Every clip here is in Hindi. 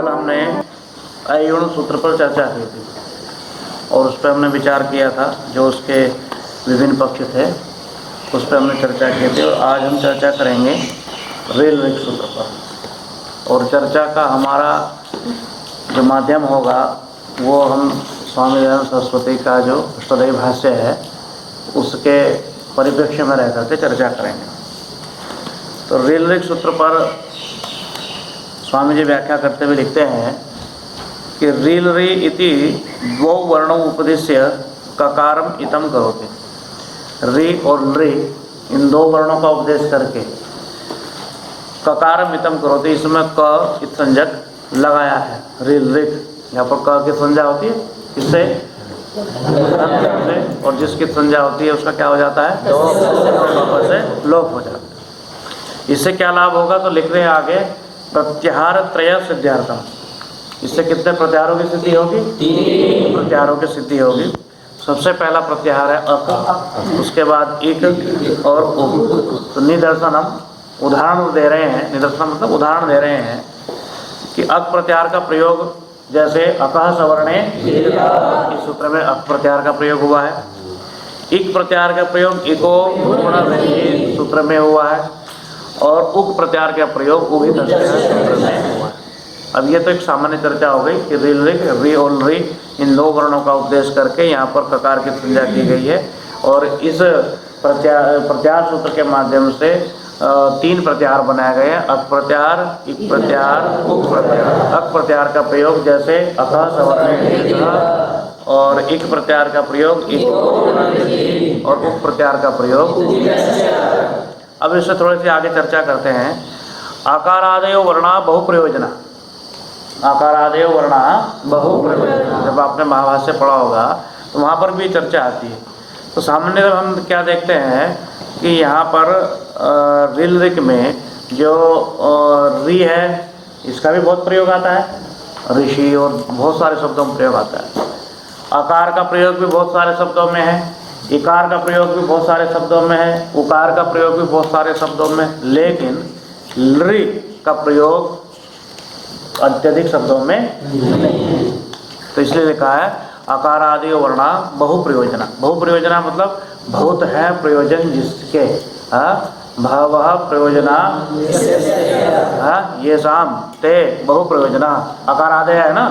कल हमने अयुण सूत्र पर चर्चा की थी और उस पर हमने विचार किया था, जो उसके विभिन्न पक्ष थे उस पर हमने चर्चा की थी। और आज हम चर्चा करेंगे रेल ऋग सूत्र पर। और चर्चा का हमारा जो माध्यम होगा वो हम स्वामी दयानंद सरस्वती का जो अष्टाध्यायी भाष्य है उसके परिप्रेक्ष्य में रह करके चर्चा करेंगे। तो रेल ऋग सूत्र पर स्वामी जी व्याख्या करते हुए लिखते हैं कि रील रे इति द्वौ वर्णों उपदेश्य ककारम इतम करोति। री और रे इन दो वर्णों का उपदेश करके ककारम इतम करोति, इसमें क इत संज्ञक लगाया है। रील ऋग यहाँ पर क की संज्ञा होती है, इससे और जिसकी संज्ञा होती है उसका क्या हो जाता है, से लोप हो जाता है। इससे क्या लाभ होगा तो लिख रहे हैं आगे, प्रत्याहार त्रय सिद्धार्थम। इससे कितने प्रत्याहारों की सिद्धि होगी? 3 प्रत्याहारों की सिद्धि होगी। सबसे पहला प्रत्याहार है अक, उसके बाद इक और उक। तो निदर्शन हम उदाहरण दे रहे हैं, निदर्शन मतलब उदाहरण दे रहे हैं कि अक प्रत्याहार का प्रयोग जैसे अकह सवर्णे, इस सूत्र में अक प्रत्याहार का प्रयोग हुआ है। इक प्रत्याहार का प्रयोग इको सूत्र में हुआ है और उक प्रत्याहार का प्रयोग उभी सूत्र में हुआ है। अब ये तो एक सामान्य चर्चा हो गई कि रील ऋग, री और री इन दो वर्णों का उपदेश करके यहाँ पर ककार की संज्ञा की गई है। और इस प्रत्याहार सूत्र के माध्यम से 3 प्रत्याहार बनाए गए हैं, अक प्रत्याहार, इक प्रत्याहार, उक प्रत्याहार। अक प्रत्याहार का प्रयोग जैसे अकह सवर्णे और इक प्रत्याहार का प्रयोग इक और उक प्रत्याहार का प्रयोग। अब इससे थोड़ी सी आगे चर्चा करते हैं। आकारादयो वर्णा बहुप्रयोजना। आकारादयो वर्णा बहुप्रयोजना, जब आपने महाभाष्य पढ़ा होगा तो वहाँ पर भी चर्चा आती है। तो सामान्यतः हम क्या देखते हैं कि यहाँ पर रील ऋग में जो री है इसका भी बहुत प्रयोग आता है, ऋषि और बहुत सारे शब्दों में प्रयोग आता है। आकार का प्रयोग भी बहुत सारे शब्दों में है, इकार का प्रयोग भी बहुत सारे शब्दों में है, उकार का प्रयोग भी बहुत सारे शब्दों में, लेकिन लृ का प्रयोग अत्यधिक शब्दों में नहीं है। तो इसलिए लिखा है आकारादि वर्णा बहुप्रयोजना। बहुप्रयोजना मतलब बहुत है प्रयोजन जिसके, भवः प्रयोजना ये शाम ते बहुप्रयोजना। आकारादि है ना,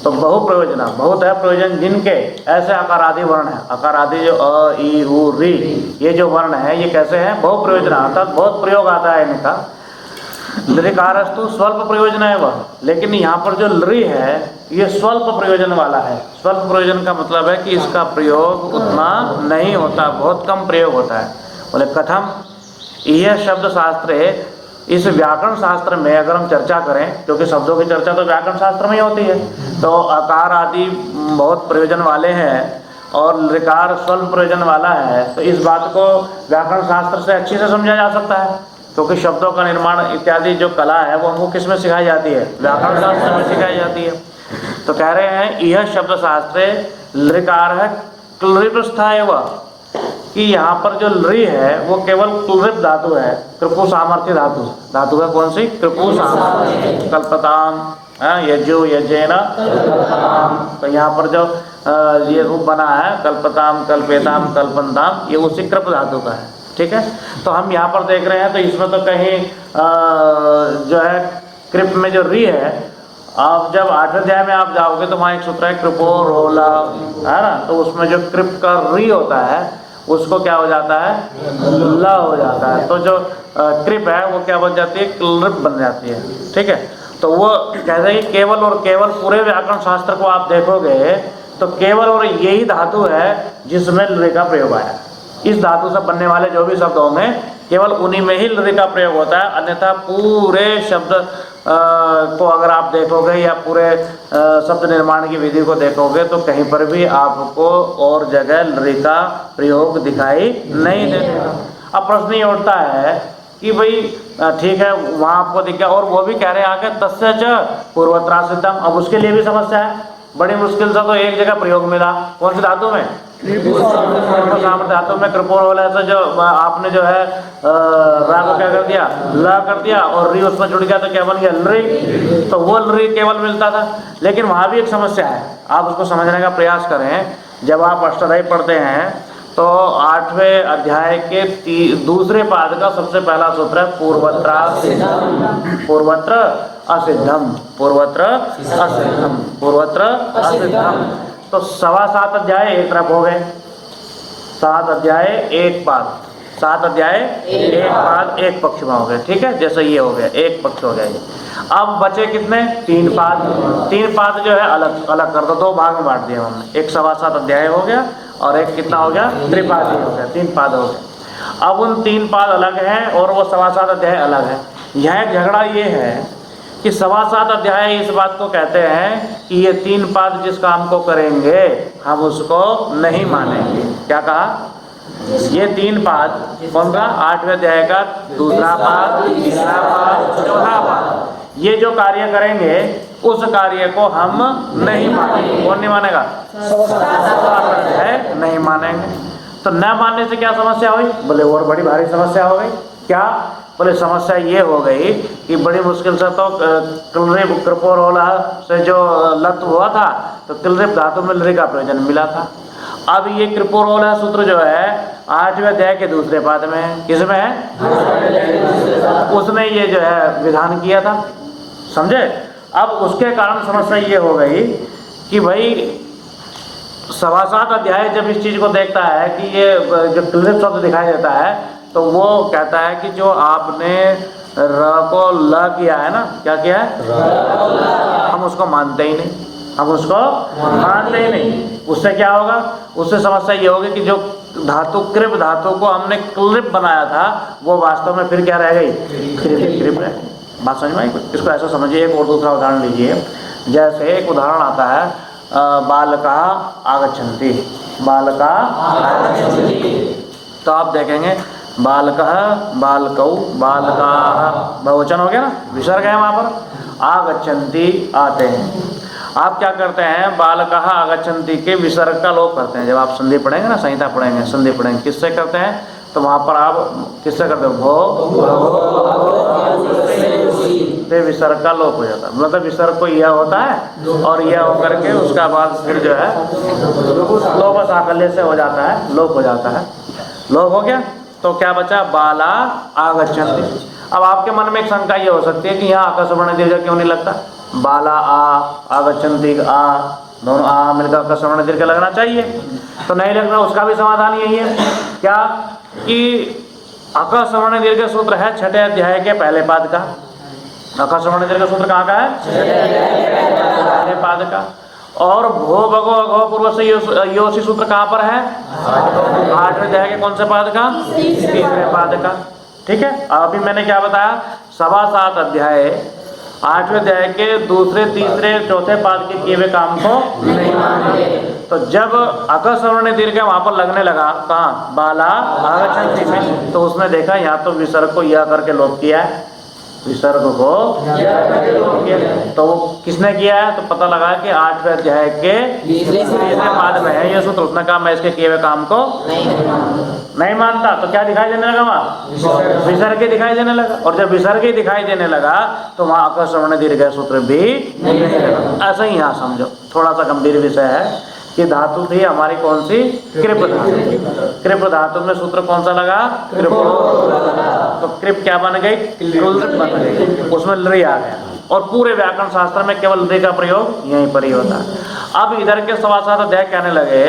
तो बहुप्रयोजना बहुत है प्रयोजन जिनके, ऐसे आकारादि वर्ण है। आकारादि जो अ ई उ री ये जो वर्ण है ये कैसे हैं, बहुप्रयोजना, अर्थात बहुत प्रयोग आता है इनका। लृकारस्तु स्वल्प प्रयोजन है वह, लेकिन यहाँ पर जो लृ है ये स्वल्प प्रयोजन वाला है। स्वल्प प्रयोजन का मतलब है कि इसका प्रयोग उतना नहीं होता, बहुत कम प्रयोग होता है। बोले कथम, यह शब्द शास्त्र है, इस व्याकरण शास्त्र में अगर हम चर्चा करें, क्योंकि शब्दों की चर्चा तो व्याकरण शास्त्र में ही होती है, तो आकार आदि बहुत प्रयोजन वाले हैं और लृकार स्वल्प प्रयोजन वाला है, तो इस बात को व्याकरण शास्त्र से अच्छे से समझा जा सकता है। क्योंकि शब्दों का निर्माण इत्यादि जो कला है वो हमको किस में सिखाई जाती है, व्याकरण शास्त्र में सिखाई जाती है। तो कह रहे हैं यह शब्द शास्त्र लृकार है क्लृप्स्था एवं, कि यहाँ पर जो लृ है वो केवल क्लृप धातु है, कृपु सामर्थ्य धातु। धातु है कौन सी, कृपु सामर्थ्य। कल्पताम यज्जो यज्जेन, तो यहाँ पर जो ये रूप बना है कल्पताम कल्पेताम कल्पनताम, ये उसी कृप धातु का है। ठीक है, तो हम यहाँ पर देख रहे हैं तो इसमें तो कहीं जो है कृप में जो री है, आप जब 8वें अध्याय में आप जाओगे तो वहाँ एक सूत्र है कृपो रोला, है ना, तो उसमें जो कृप का री होता है उसको क्या हो जाता है, ल हो जाता है। तो जो कृप है वो क्या बन जाती है, क्लृप बन जाती है। ठीक है, तो वो कहते हैं कि केवल और केवल पूरे व्याकरण शास्त्र को आप देखोगे तो केवल और यही धातु है जिसमें लृ का प्रयोग आया। इस धातु से बनने वाले जो भी शब्दों में केवल उन्हीं में ही लृ का प्रयोग होता है, अन्यथा पूरे शब्द को अगर आप देखोगे या पूरे शब्द निर्माण की विधि को देखोगे तो कहीं पर भी आपको और जगह लृ का प्रयोग दिखाई नहीं देगा। अब प्रश्न ये उठता है कि भाई ठीक है वहाँ आपको दिख गया, और वो भी कह रहे हैं आगे तस्य च पूर्वत्रा सिद्धम। अब उसके लिए भी समस्या है, बड़ी मुश्किल से तो एक जगह प्रयोग मिला, कौन सी धातु में, सामर्थ्य धातु में कृपोर वाला से जो आपने जो है रा को क्या कर दिया, ला कर दिया, और री उसमें जुड़ गया तो क्या बन गया, लरी। तो वो लरी केवल मिलता था। लेकिन वहाँ भी एक समस्या है, आप उसको समझने का प्रयास करें। जब आप अष्टाध्यायी पढ़ते हैं तो 8वें अध्याय के दूसरे पाद का सबसे पहला सूत्र है पूर्वत्र पूर्वत्र असिद्धम, पूर्वत्र असिद्धम, पूर्वत्र असिद्धम। तो 7.25 अध्याय एक तरफ हो गए, 7 अध्याय एक पाद, 7 अध्याय एक पाद एक पक्ष में हो गए, ठीक है। जैसे ये हो गया एक पक्ष हो गया ये। अब बचे कितने, 3 पाद। 3 पाद जो है अलग अलग कर दो, 2 भाग में बांट दिया हमने। एक 7.25 अध्याय हो गया और एक कितना हो गया, त्रिपादी हो गया, 3 पाद हो गए। अब उन 3 पाद अलग हैं और वो 7.25 अध्याय अलग है। यह झगड़ा ये है कि 7.25 अध्याय इस बात को कहते हैं कि ये 3 पाद जिस काम को करेंगे हम उसको नहीं मानेंगे। क्या कहा, ये 3 पाद कौन सा, 8वें अध्याय का दूसरा पाद, तीसरा पाद, चौथा पाद, ये जो कार्य करेंगे उस कार्य को हम नहीं मानेंगे। कौन नहीं मानेगा, है नहीं मानेंगे। तो न मानने से क्या समस्या हुई, बोले और बड़ी भारी समस्या हो गई। क्या, बोले समस्या ये हो गई कि बड़ी मुश्किल से तो किलरिप कृपोरोला से जो लत हुआ था तो किलरिप धातु में लरी का प्रयोजन मिला था। अब ये कृपोरोला सूत्र जो है 8वें अध्याय के दूसरे पाद में है, किसमें है, उसने ये जो है विधान किया था, समझे। अब उसके कारण समस्या ये हो गई कि भाई 7.25 अध्याय जब इस चीज को देखता है कि ये जो किलरिप शब्द दिखाई देता है तो वो कहता है कि जो आपने र को ल किया है ना, क्या किया है, हम उसको मानते ही नहीं, हम उसको मानते ही नहीं। उससे क्या होगा, उससे समस्या ये होगी कि जो धातु कृप धातु को हमने क्लिप बनाया था वो वास्तव में फिर क्या रह गई, कृप रह गई। बात समझ में आई? इसको ऐसा समझिए। एक और दूसरा उदाहरण लीजिए। जैसे एक उदाहरण आता है बालका आगच्छन्ति, बालका आगच्छन्ति, तो आप देखेंगे बालकः, बालकौ, बालकाः, बहुवचन हो गया ना, विसर्ग है वहाँ पर। आगच्छन्ति आते हैं। आप क्या करते हैं, बालकः आगच्छन्ति के विसर्ग का लोप करते हैं। जब आप संधि पढ़ेंगे ना, संहिता पढ़ेंगे, संधि पढ़ेंगे, किससे करते हैं, तो वहाँ पर आप किससे करते हो, तो विसर्ग का लोप हो जाता है। मतलब विसर्ग को यह होता है और यह होकर के उसका बाद फिर जो है लोप साकल्य से हो जाता है, लोप हो जाता है। लोप हो गया तो क्या बचा, बाला आगच्छन्ति। अब आपके मन में एक शंका ये हो सकती है कि यहाँ आकाशवर्ण दीर्घ क्यों नहीं लगता, बाला आ, आगच्छन्ति आ, दोनों आ मिलकर आकाशवर्ण दीर्घ लगना चाहिए, तो नहीं लगना। उसका भी समाधान यही है, क्या कि आकाशवर्ण दीर्घ सूत्र है 6ठे अध्याय के पहले पाद का। आकाशवर्ण दीर्घ सूत्र कहाँ का है, पहले पाद का। और भो भगो अघो पूर्व से योसी सूत्र कहाँ पर है, 8वें अध्याय के कौन से पाद का, तीसरे पाद का। ठीक है। अभी मैंने क्या बताया, 7.25 अध्याय 8वें अध्याय के दूसरे, तीसरे, चौथे पाद के किए हुए काम को नहीं मानेंगे। तो जब आकाशवर्ण दीर्घ वहां पर लगने लगा, कहाँ, बाला आगच्छन्ति में, तो उसने देखा यहाँ तो विसर्ग को यह करके लोप किया है, विसर्ग को तो किसने किया है, तो पता लगा कि 8वें अध्याय के तीसरे पाद में है ये सूत्र। उसने कहा मैं इसके किए हुए काम को नहीं मानता। तो क्या दिखाई देने लगा वहाँ, विसर्ग ही दिखाई देने लगा। और जब विसर्ग ही दिखाई देने लगा तो वहाँ आकाशवर्ण दीर्घ सूत्र भी नहीं लगा। ऐसा ही यहाँ समझो, थोड़ा सा गंभीर विषय है कि धातु थी हमारी कौन सी, कृप धातु। कृप धातु में सूत्र कौन सा लगा, कृप। तो कृप क्या बन गई, बन गई, उसमें लरी आ गया। और पूरे व्याकरण शास्त्र में केवल लरी का प्रयोग यहीं पर ही होता है। अब इधर के 7.25 अध्याय कहने लगे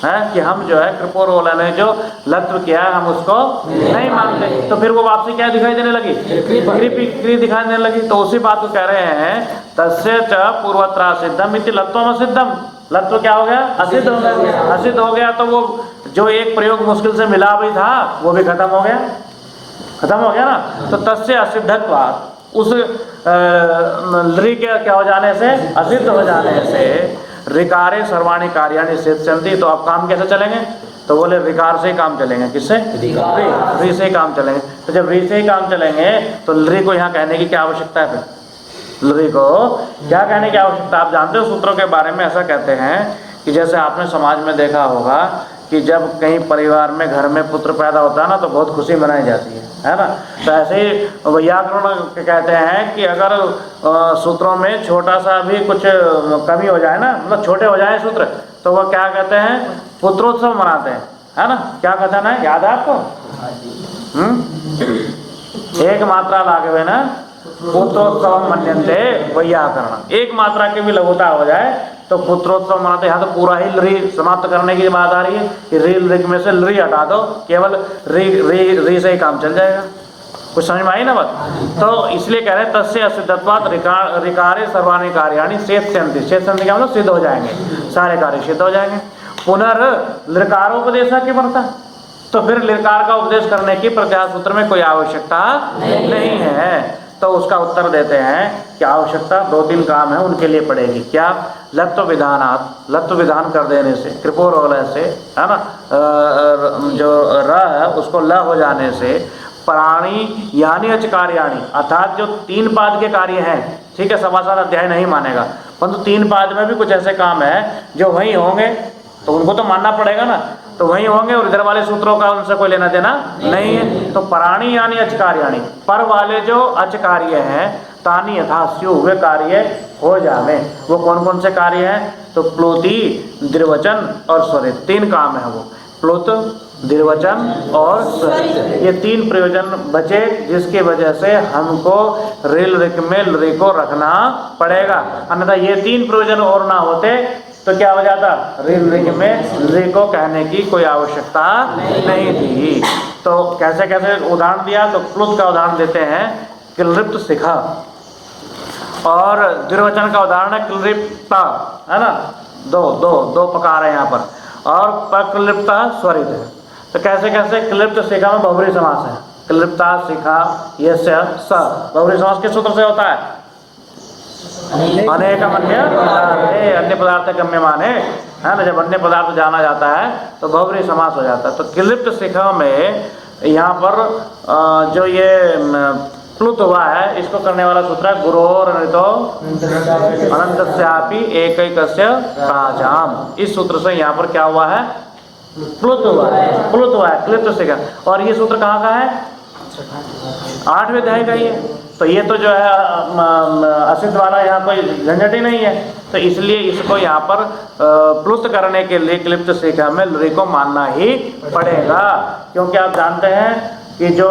हैं कि हम जो है कृपोरोला ने जो लत्व किया हम उसको नहीं मानते। तो फिर वो वापसी क्या दिखाई देने लगी, कृप दिखाई देने लगी। तो उसी बात को कह रहे हैं, तस्य च पूर्वत्र सिद्धम इति लत्वम सिद्धम। लत्व क्या हो गया, असिद्ध हो गया। असिद्ध हो गया तो वो जो एक प्रयोग मुश्किल से मिला भी था वो भी खत्म हो गया, खत्म हो गया ना। तो तस्य असिद्धत्वात्, उस लरी के क्या हो जाने से, असिद्ध हो जाने से, ऋकारे सर्वाणि कार्याणि सिद्ध्यन्ति। तो अब काम कैसे चलेंगे, तो बोले ऋकार से ही काम चलेंगे। किससे, ऋ से ही काम चलेंगे। तो जब ऋ से ही काम चलेंगे तो लरी को यहाँ कहने की क्या आवश्यकता है, फिर लरी को क्या कहने की आवश्यकता। आप जानते हो सूत्रों के बारे में ऐसा कहते हैं कि जैसे आपने समाज में देखा होगा कि जब कहीं परिवार में घर में पुत्र पैदा होता है ना तो बहुत खुशी मनाई जाती है ना। तो ऐसे ही वैयाकरण कहते हैं कि अगर सूत्रों में छोटा सा भी कुछ कमी हो जाए ना, मतलब छोटे हो जाए सूत्र, तो वह क्या कहते हैं, पुत्रोत्सव मनाते हैं, है ना। क्या कथन है, याद है आपको? एक मात्रा लागे हुए ना पुत्रोत्सव मन्यन्ते वैयाकरण, एक मात्रा की भी लघुता हो जाए तो पुत्रोत्सव मनाते। यहाँ तो पूरा ही लरी समाप्त करने की बात आ रही है कि री में से लरी हटा दो, केवल री से ही काम चल जाएगा। कुछ समझ में आई ना बात? तो इसलिए कह रहे हैं तस्य असिद्धत्वात् ऋकारे सर्वाणि कार्याणि शेषयन्ति। शेषयन्ति क्या मतलब, सिद्ध हो जाएंगे, सारे कार्य सिद्ध हो जाएंगे। पुनर्लृकारोपदेश की वर्ता, तो फिर लृकार का उपदेश करने की प्रत्याहार सूत्र में कोई आवश्यकता नहीं है। तो उसका उत्तर देते हैं कि आवश्यकता 2-3 काम है उनके लिए पड़ेगी। क्या? लत्व विधानात्, लत्व विधान कर देने से, कृपोर होने से, है ना, जो र है उसको ल हो जाने से, प्राणी यानी अच कार्याणी, अर्थात जो 3 पाद के कार्य हैं, ठीक है, सभासार अध्याय नहीं मानेगा, परंतु 3 पाद में भी कुछ ऐसे काम है जो वहीं होंगे तो उनको तो मानना पड़ेगा ना, तो वहीं होंगे और इधर वाले सूत्रों का उनसे कोई लेना देना नहीं है। तो प्राणी यानी अच कार्याणी, पर वाले जो अच कार्य हैं, तानी यथा स्यु, वे कार्य हो जावे। वो कौन कौन से कार्य हैं? तो प्लुति, द्विवचन और स्वरित, 3 काम है वो, प्लुत, द्विवचन और स्वरित, ये 3 प्रयोजन बचे, जिसकी वजह से हमको रिल रिक में लरी को रखना पड़ेगा। अन्यथा ये 3 प्रयोजन और ना होते तो क्या हो जाता, रिल रिक में लरी को कहने की कोई आवश्यकता नहीं थी। तो कैसे कैसे उदाहरण दिया, तो प्लुत का उदाहरण देते हैं क्लृप्त शिखा, और द्विवचन का उदाहरण है क्लृप्ता, है ना, दो प्रकार है यहाँ पर, और प्रक्लिप्ता स्वरित है। तो कैसे कैसे, क्लिप्त शिखा में बहुब्री समास है, क्लिप्ता शिखा यस्य स, बहुब्री समास किस सूत्र से होता है? अनेक अन्य पदार्थ गम्यमान है ना। जब अन्य पदार्थ जाना जाता है तो बहुब्री समास हो जाता है। तो क्लिप्त शिखा में यहाँ पर जो ये प्लुत हुआ है, इसको करने वाला सूत्र है गुरोरनितो अनंतस्यापि एकैकस्य प्राचाम। इस सूत्र से यहाँ पर क्या हुआ है, प्लुत हुआ है, प्लुत हुआ है, क्लिप्त शिखा। और ये सूत्र कहाँ का है? 8वें अध्याय का ही है। तो ये तो जो है असिद्ध वाला यहाँ कोई झंझट ही नहीं है, तो इसलिए इसको यहाँ पर प्लुत करने के लिए क्लिप्त शिखा में लरी को मानना ही पड़ेगा। क्योंकि आप जानते हैं कि जो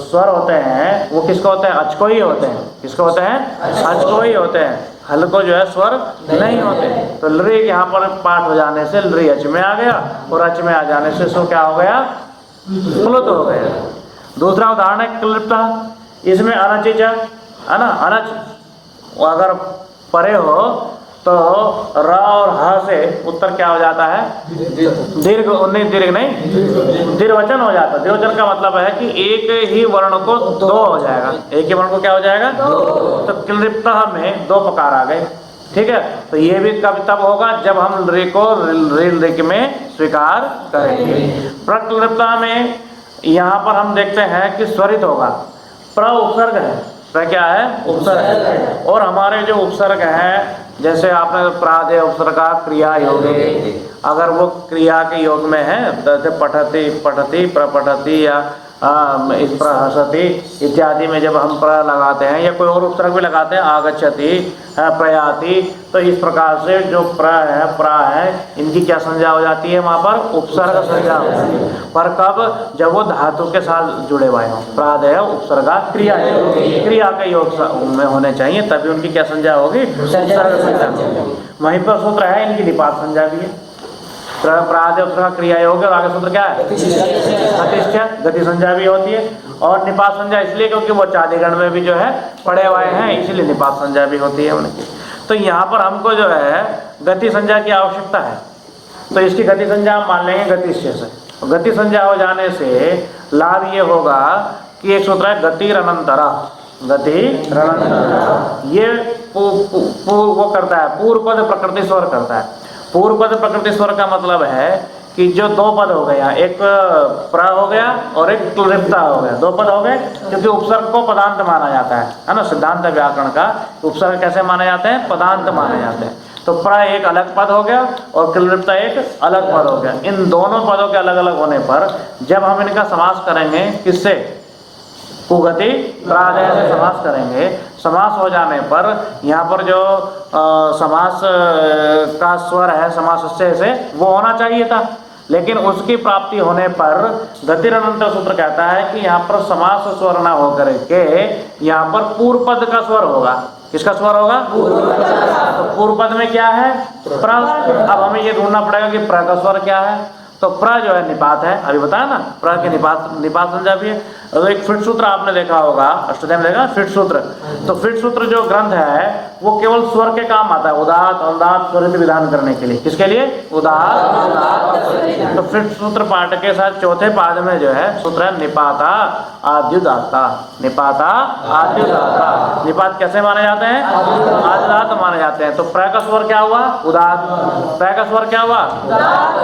स्वर होते हैं वो किसको होते हैं? अच को ही होते हैं। किसको होते हैं? अच को ही होते हैं, हल को जो है स्वर नहीं होते। तो लरी यहाँ पर पाठ हो जाने से लरी अच में आ गया, और अच में आ जाने से सो क्या हो गया, प्लुत हो गया। दूसरा उदाहरण है क्लिप्ता, इसमें अनचिच, है ना, अनच अगर परे हो तो र और ह से उत्तर क्या हो जाता है? दीर्घ, नहीं दीर्घ नहीं, द्विवचन हो जाता है। द्विवचन का मतलब है कि एक ही वर्ण को 2 हो जाएगा, एक ही वर्ण को क्या हो जाएगा? 2। तो क्लिप्त में 2 प्रकार आ गए, ठीक है। तो ये भी कब तब होगा जब हम रे को रिल रिक में स्वीकार करेंगे। प्रक्लिप्ता में यहाँ पर हम देखते हैं कि स्वरित होगा, प्र उपसर्ग है, प्र क्या है? उपसर्ग है। और हमारे जो उपसर्ग हैं, जैसे आपने प्रादे उपसर्गा क्रिया योगे, अगर वो क्रिया के योग में है, जैसे पठति, पठति, प्रपठति या प्रहसति इत्यादि में जब हम प्र लगाते हैं, या कोई और उपसर्ग भी लगाते हैं, आगच्छति, प्रयाति, तो इस प्रकार से जो प्र है, प्रा है, इनकी क्या संज्ञा हो जाती है? वहाँ पर उपसर्ग संज्ञा हो जाती है। पर कब? जब वो धातु के साथ जुड़े हुए हों। प्रादय उपसर्गा क्रिया, क्रिया के योग में होने चाहिए, तभी उनकी क्या संज्ञा होगी? उपसर्ग संज्ञा। वहीं पर सूत्र है इनकी निपात संज्ञा भी है। प्रादय उपसर्ग क्रिया योग, और आगे सूत्र क्या है? गतिश्च, गति संज्ञा भी होती है। और निपात संज्ञा इसलिए क्योंकि वो चादिगण में भी जो है पड़े हुए हैं, इसीलिए निपात संज्ञा भी होती है उनकी। तो यहाँ पर हमको जो है गति संज्ञा की आवश्यकता है, तो इसकी गति संज्ञा हम मान लेंगे गतिश्च से। गति संज्ञा हो जाने से लाभ ये होगा कि एक सूत्र है गतिरनंतरा, गतिरनंतरा, ये वो करता है, पूर्व पद प्रकृति स्वर करता है। पूर्व पद प्रकृति स्वर का मतलब है कि जो 2 पद हो गया, एक प्र हो गया और एक क्लिप्ता हो गया, 2 पद हो गए, क्योंकि उपसर्ग को पदांत माना जाता है ना। सिद्धांत व्याकरण का उपसर्ग कैसे माने जाते हैं? पदांत माने जाते हैं। तो प्र एक अलग पद हो गया और क्लृप्त एक अलग पद हो गया। इन दोनों पदों के अलग अलग होने पर जब हम इनका समास करेंगे, किससे? कुगति प्रादय से समास करेंगे। समास हो जाने पर यहाँ पर जो समास का स्वर है समास से वो होना चाहिए था, लेकिन उसकी प्राप्ति होने पर गतिरनंतर सूत्र कहता है कि यहाँ पर समास स्वर ना होकर के यहाँ पर पूर्व पद का स्वर होगा। किसका स्वर होगा? तो पूर्व पद में क्या है? प्र। अब हमें ये ढूंढना पड़ेगा कि प्र का स्वर क्या है। तो प्र जो है निपात है, अभी बताया ना, प्र के निपात संज्ञा भी है। तो एक फिट सूत्र आपने देखा होगा, अष्टाध्याय में देखा फिट सूत्र। तो फिट सूत्र जो ग्रंथ है वो केवल स्वर के काम आता है, उदात्त अनुदात्त स्वरित विधान करने के लिए। किसके लिए? उदात्त अनुदात्त। तो फिट सूत्र पाठ के साथ चौथे पाद में जो है सूत्र है निपाता आद्युदात्ता। निपाता आद्युदात्ता। निपात कैसे माने जाते हैं? आद्युदात्त माने जाते हैं। तो प्र का स्वर क्या हुआ? उदात्त। प्र का स्वर क्या हुआ?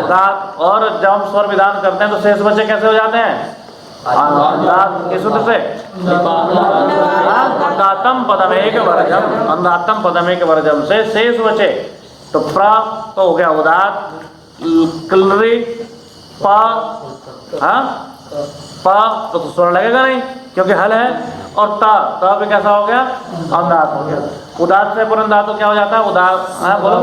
उदात्त। और जब हम स्वर विधान करते हैं तो शेष बचे कैसे हो जाते हैं? किस सूत्र से? अनुदात्तम पदमेक वर्जम। अनुदात्तम पदमेक वर्जम से शेष बचे। तो प्र तो हो गया उदात्त, क्लृ प, प तो स्वर लगेगा नहीं क्योंकि हल है, और त भी कैसा हो गया? अनुदात्त हो गया। उदात्त से पुरंदात क्या हो जाता है? उदात्त, बोलो।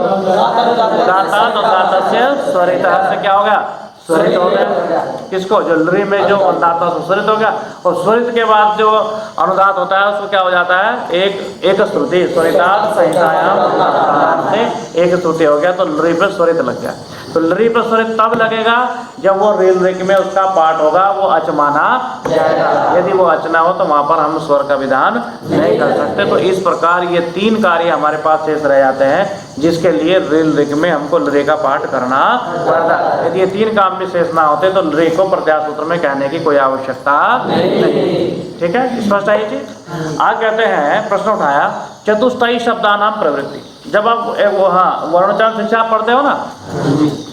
उदात्त उदात्त से स्वरित से क्या हो गया? स्वरित हो गया। किसको? जो लृ में जो अनुदात है स्वरित हो गया, और स्वरित के बाद जो अनुदात होता है उसको क्या हो जाता है? एक श्रुति। स्वरितात् संहितायाम से एक श्रुति हो गया, तो लृ पे स्वरित लग गया। तो लृ पे स्वरित तब लगेगा जब वो रील ऋक में उसका पाठ होगा, वो अच माना जाएगा। यदि वो अच ना हो तो वहां पर हम स्वर का विधान नहीं कर सकते। तो इस प्रकार ये तीन कार्य हमारे पास शेष रह जाते हैं, जिसके लिए रील ऋक में हमको लृ का पाठ करना पड़ता है। यदि ये तीन काम भी शेष ना होते तो लृ को प्रत्याहार सूत्र में कहने की कोई आवश्यकता नहीं। ठीक है, स्पष्ट है ये चीज। आज कहते हैं, प्रश्न उठाया, चतुष्टयी शब्दानाम प्रवृत्ति। जब आप वो वर्णोच्चारण शिक्षा पढ़ते हो ना,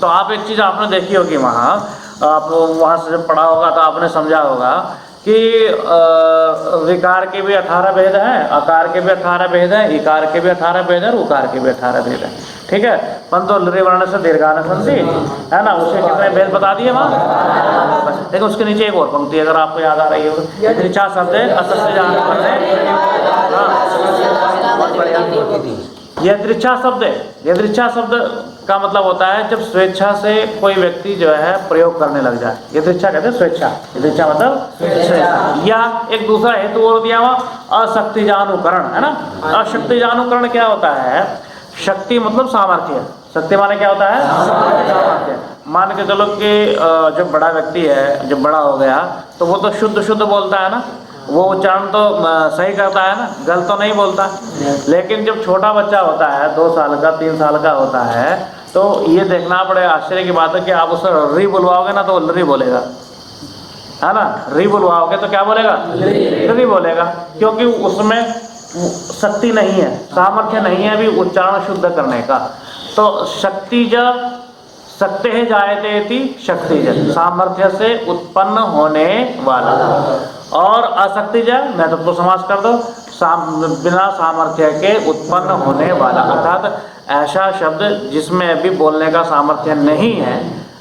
तो आप एक चीज आपने देखी होगी, वहाँ आप वहाँ से जब पढ़ा होगा तो आपने समझा होगा कि विकार के भी 18 भेद हैं, अकार के भी 18 भेद हैं, इकार के भी 18 भेद हैं, उकार के भी 18 भेद हैं। ठीक है, परंतु लृ वर्ण से दीर्घान संधि है ना, उसके कितने भेद बता दिए वहाँ। देखो उसके नीचे एक और पंक्ति अगर आपको याद आ रही हो, दृच्छा शब्द यह दृच्छा शब्द है। यह दृच्छा शब्द का मतलब होता है जब स्वेच्छा से कोई व्यक्ति जो है प्रयोग करने लग जाए। ये दृच्छा कहते हैं स्वेच्छा। ये दृच्छा मतलब स्वेच्छा। या एक दूसरा हेतु और दिया हुआ अशक्तिजानुकरण है ना। अशक्तिजानुकरण क्या होता है? शक्ति मतलब सामर्थ्य। शक्ति माने क्या होता है? सामर्थ्य। मान के चलो कि जो बड़ा व्यक्ति है, जब बड़ा हो गया तो वो तो शुद्ध बोलता है ना, वो उच्चारण तो सही करता है ना, गलत तो नहीं बोलता। लेकिन जब छोटा बच्चा होता है, 2 साल का 3 साल का होता है, तो ये देखना पड़ेगा, आश्चर्य की बात है कि आप उसे री बुलवाओगे ना तो लरी बोलेगा, है ना। री बुलवाओगे तो क्या बोलेगा? लरी बोलेगा, क्योंकि उसमें शक्ति नहीं है, सामर्थ्य नहीं है अभी उच्चारण शुद्ध करने का। तो शक्तिज शक्ति जायते इति शक्तिज, सामर्थ्य से उत्पन्न होने वाला। और अशक्तिज मैं तो समास कर दो, बिना सामर्थ्य के उत्पन्न होने वाला, अर्थात ऐसा शब्द जिसमें अभी बोलने का सामर्थ्य नहीं है,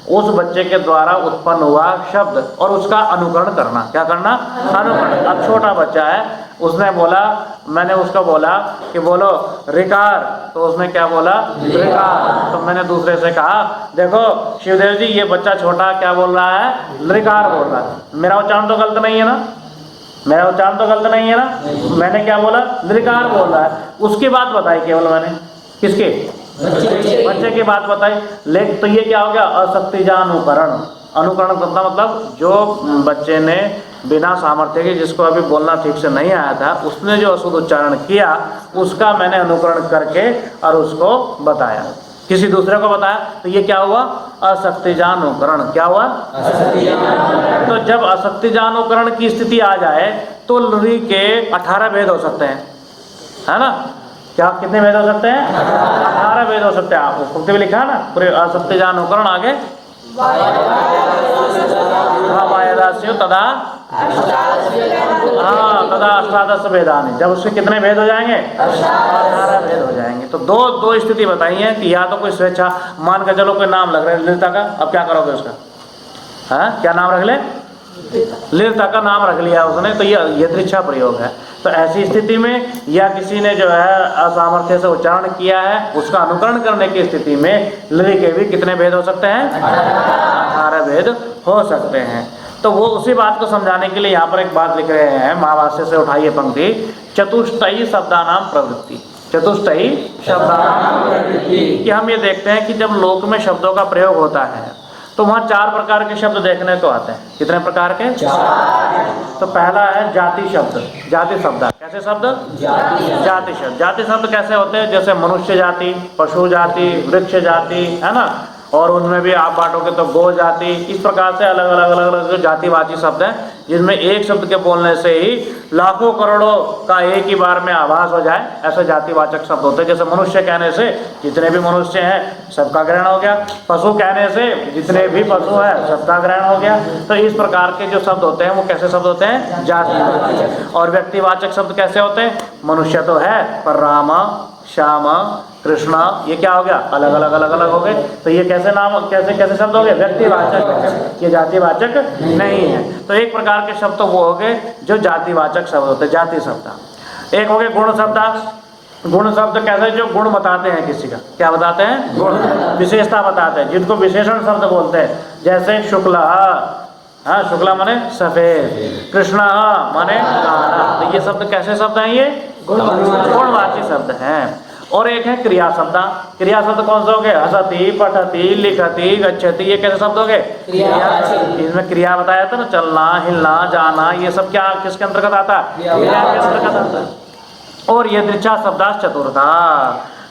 उस बच्चे के द्वारा उत्पन्न हुआ शब्द और उसका अनुकरण करना। क्या करना? अनुकरण। अब छोटा बच्चा है, उसने बोला, मैंने उसको बोला कि बोलो रिकार, तो उसने क्या बोला? रिकार। तो मैंने दूसरे से कहा, देखो शिवदेव जी ये बच्चा छोटा क्या बोल रहा है? रिकार बोल रहा है। मेरा उच्चारण तो गलत नहीं है ना, मेरा उच्चारण तो गलत नहीं है ना, मैंने क्या बोला? रिकार बोल रहा है। उसकी बात बताई केवल मैंने, किसके? बच्चे की बात बताई। लेकिन तो ये क्या हो गया? अशक्तिजानुकरण। अनुकरण करना मतलब जो बच्चे ने बिना सामर्थ्य के, जिसको अभी बोलना ठीक से नहीं आया था, उसने जो अशुद्ध उच्चारण किया उसका मैंने अनुकरण करके और उसको बताया, किसी दूसरे को बताया, तो ये क्या हुआ? अशक्तिजानुकरण। क्या हुआ? तो जब अशक्तिजानुकरण की स्थिति आ जाए तो लृ के 18 भेद हो सकते हैं, है ना। क्या कितने भेद हो सकते हैं? 18 भेद हो सकते हैं। आप पंक्ति में लिखा है ना, पूरे अशक्तिजानुकरण आगे वायदास्यो तदा हाँ, तदा अष्टादश भेदानि, जब उसके कितने भेद हो जाएंगे? 18 भेद हो जाएंगे। तो दो स्थिति बताई है कि या तो कोई स्वेच्छा, मान के चलो कोई नाम लग रहा है ललिता का, अब क्या करोगे उसका? हाँ, क्या नाम रख ले? ललिता का नाम रख लिया उसने, तो ये यदृच्छा प्रयोग है। तो ऐसी स्थिति में या किसी ने जो है असामर्थ्य से उच्चारण किया है, उसका अनुकरण करने की स्थिति में लि के भी कितने भेद हो सकते हैं? 18 भेद हो सकते हैं। तो वो उसी बात को समझाने के लिए यहाँ पर एक बात लिख रहे हैं, महाभाष्य से उठाइए पंक्ति, चतुष्टयी शब्दानाम प्रवृत्ति। चतुष्टयी शब्दानाम प्रवृत्ति कि हम ये देखते हैं कि जब लोक में शब्दों का प्रयोग होता है तो वहाँ 4 प्रकार के शब्द देखने को आते हैं। कितने प्रकार के? 4। तो पहला है जाति शब्द। जाति शब्द कैसे शब्द? जाति शब्द। जाति शब्द कैसे होते हैं? जैसे मनुष्य जाति, पशु जाति, वृक्ष जाति, है ना, और उनमें भी आप बांटोगे तो गो जाति, इस प्रकार से अलग अलग जो जातिवाची शब्द हैं, जिसमें एक शब्द के बोलने से ही लाखों करोड़ों का एक ही बार में आभास हो जाए, ऐसे जातिवाचक शब्द होते हैं। जैसे मनुष्य कहने से जितने भी मनुष्य हैं सबका ग्रहण हो गया, पशु कहने से जितने भी पशु हैं सबका ग्रहण हो गया। तो इस प्रकार के जो शब्द होते हैं वो कैसे शब्द होते हैं? जातिवाचक। और व्यक्तिवाचक शब्द कैसे होते हैं? मनुष्य तो है पर राम, श्याम, कृष्णा, ये क्या हो गया? अलग अलग हो गए। तो ये कैसे नाम, कैसे शब्द हो गए? व्यक्तिवाचक। ये जातिवाचक नहीं है। तो एक प्रकार के शब्द तो वो हो गए जो जातिवाचक शब्द होते हैं, जाति शब्द। एक हो गए गुण शब्द। गुण शब्द कैसे? जो गुण बताते हैं किसी का। क्या बताते हैं? गुण, विशेषता बताते हैं, जिनको विशेषण शब्द बोलते हैं। जैसे शुक्ला, हाँ, शुक्ला माने सफेद, कृष्णा माने काला। तो ये शब्द कैसे शब्द हैं? ये गुणवाची शब्द हैं। और एक है क्रिया शब्द। क्रिया शब्द कौन से हो गए? हसती, पठती, लिखती, गच्छति, ये कैसे शब्द हो गए? इसमें क्रिया बताया था ना, चलना, हिलना, जाना, ये सब क्या किसके अंतर्गत आता है? क्रिया के अंतर्गत आता है। और यदृच्छा शब्दाश्च चतुर्था,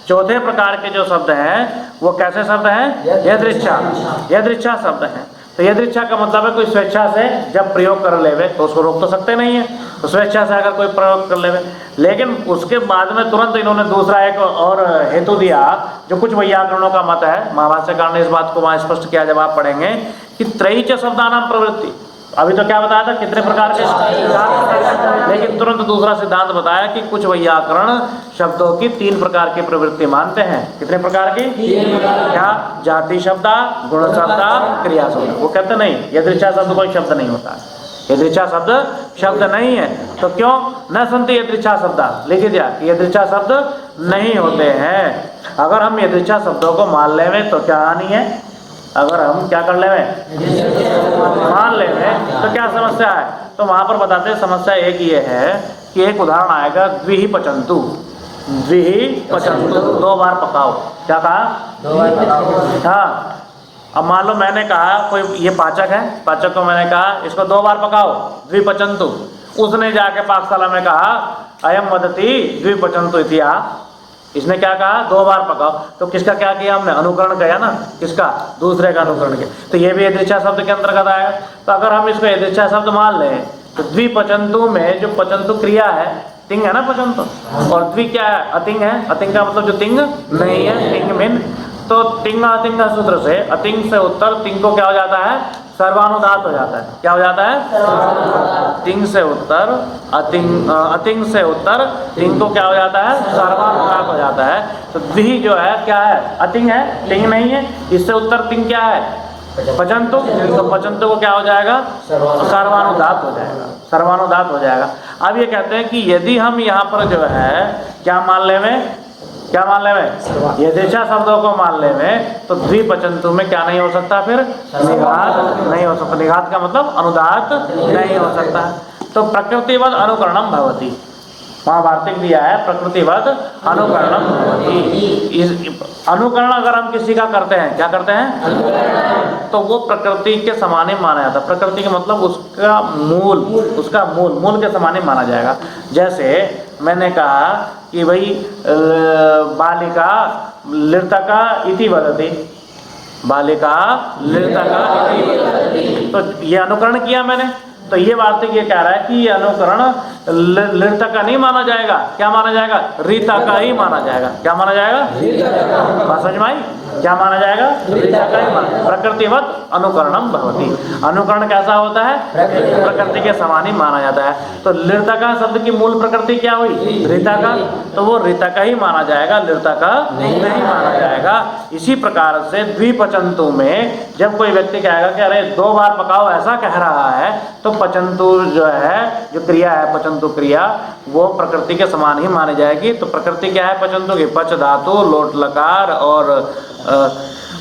चौथे प्रकार के जो शब्द हैं वो कैसे शब्द हैं? यदृच्छा शब्द हैं। तो यदृच्छा का मतलब है कोई स्वेच्छा से जब प्रयोग कर लेवे तो उसको रोक तो सकते नहीं है, तो स्वेच्छा से अगर कोई प्रयोग कर लेवे। लेकिन उसके बाद में तुरंत इन्होंने दूसरा एक और हेतु दिया, जो कुछ वैयाकरणों का मत है, महाभाष्यकार ने इस बात को वहाँ स्पष्ट किया जब आप पढ़ेंगे कि त्रयी च शब्दानाम प्रवृत्ति। अभी तो क्या बताया था? कितने प्रकार के? 4। लेकिन तुरंत दूसरा सिद्धांत बताया कि कुछ वैयाकरण शब्दों की 3 प्रकार की प्रवृत्ति मानते हैं। कितने प्रकार की? क्या? जाति शब्द, गुण शब्द, क्रिया शब्द। वो कहते नहीं, यदृच्छा शब्द कोई शब्द नहीं होता। यदृच्छा शब्द नहीं है। तो क्यों न सुनते यदृच्छा शब्द? लिख दिया कि यदृच्छा शब्द नहीं होते हैं। अगर हम यदृच्छा शब्दों को मान लेवे तो क्या हानि है? अगर हम क्या कर लेवे? मान लेवे तो क्या समस्या है? तो वहां पर बताते हैं समस्या एक ये है कि एक उदाहरण आएगा, द्विहि पचंतु। द्विहि पचंतु, 2 बार पकाओ। क्या कहा? 2 बार पकाओ। हाँ, अब मान लो मैंने कहा, कोई ये पाचक है, पाचक को मैंने कहा इसको 2 बार पकाओ, द्विपचंतु। उसने जाके पाकशाला में कहा अयम वदति द्विपचंतु इतिहा। इसने क्या कहा? 2 बार पकाओ। तो किसका क्या किया हमने? अनुकरण किया ना। किसका? दूसरे का अनुकरण किया। तो ये भी यदृच्छा शब्द के अंतर्गत आएगा। तो अगर हम इसको यदृच्छा शब्द मान लें तो द्विपचंतु में जो पचंतु क्रिया है, तिंग है ना पचंतु, और द्वि क्या है? अतिंग है। अतिंग का मतलब जो तिंग नहीं है, तिंग भिन्न। तो तिंग अतिंग सूत्र से अतिंग से उत्तर तिंग को क्या हो जाता है? सर्वानुदात हो जाता है। क्या हो जाता है? तिंग से उत्तर अतिंग से उत्तर तिंग को क्या हो जाता है? सर्वानुदात हो जाता है। तो द्वि जो है क्या है? अतिंग है, तिंग नहीं है। इससे उत्तर तिंग क्या है? पचंतु। तो पचंतु को क्या हो जाएगा? सर्वानुदात हो जाएगा। सर्वानुदात हो जाएगा। अब ये कहते हैं कि यदि हम यहाँ पर जो है क्या मान लेवे? क्या मान लेवे? यदृच्छा शब्दों को मान लेवे तो द्विपचंतु में क्या नहीं हो सकता? फिर निघात नहीं हो सकता। निघात का मतलब अनुदात नहीं हो सकता। तो प्रकृतिवद अनुकरणम भवति। महाभारतिक दिया है प्रकृतिवद अनुकरणम भवति। अनुकरण अगर हम किसी का करते हैं, क्या करते हैं? तो वो प्रकृति के समान ही माना जाता है। प्रकृति का मतलब उसका मूल के समान ही माना जाएगा। जैसे मैंने कहा कि भाई बालिका लृतका इति वदति। बालिका लृतका इति वदति। तो ये अनुकरण किया मैंने। तो ये बात ये कह रहा है कि ये अनुकरण लिरता का नहीं माना जाएगा, क्या माना जाएगा? रीता का ही माना जाएगा। क्या माना जाएगा? बात समझ में आई? क्या माना जाएगा? रीता का ही माना। प्रकृतिवत अनुकरणम भवति। अनुकरण कैसा होता है? प्रकृति के समान ही माना जाता है। तो लिरता का शब्द की मूल प्रकृति क्या हुई? रीता का। तो वो रीता का ही माना जाएगा, लिरता का नहीं माना जाएगा। इसी प्रकार से द्विपचंतु में जब कोई व्यक्ति कहेगा कि अरे 2 बार पकाओ ऐसा कह रहा है, तो पचंतु जो है, जो क्रिया है पचंतु क्रिया, वो प्रकृति के समान ही मानी जाएगी। तो प्रकृति क्या है पचंतु की? पच धातु, लोट लकार और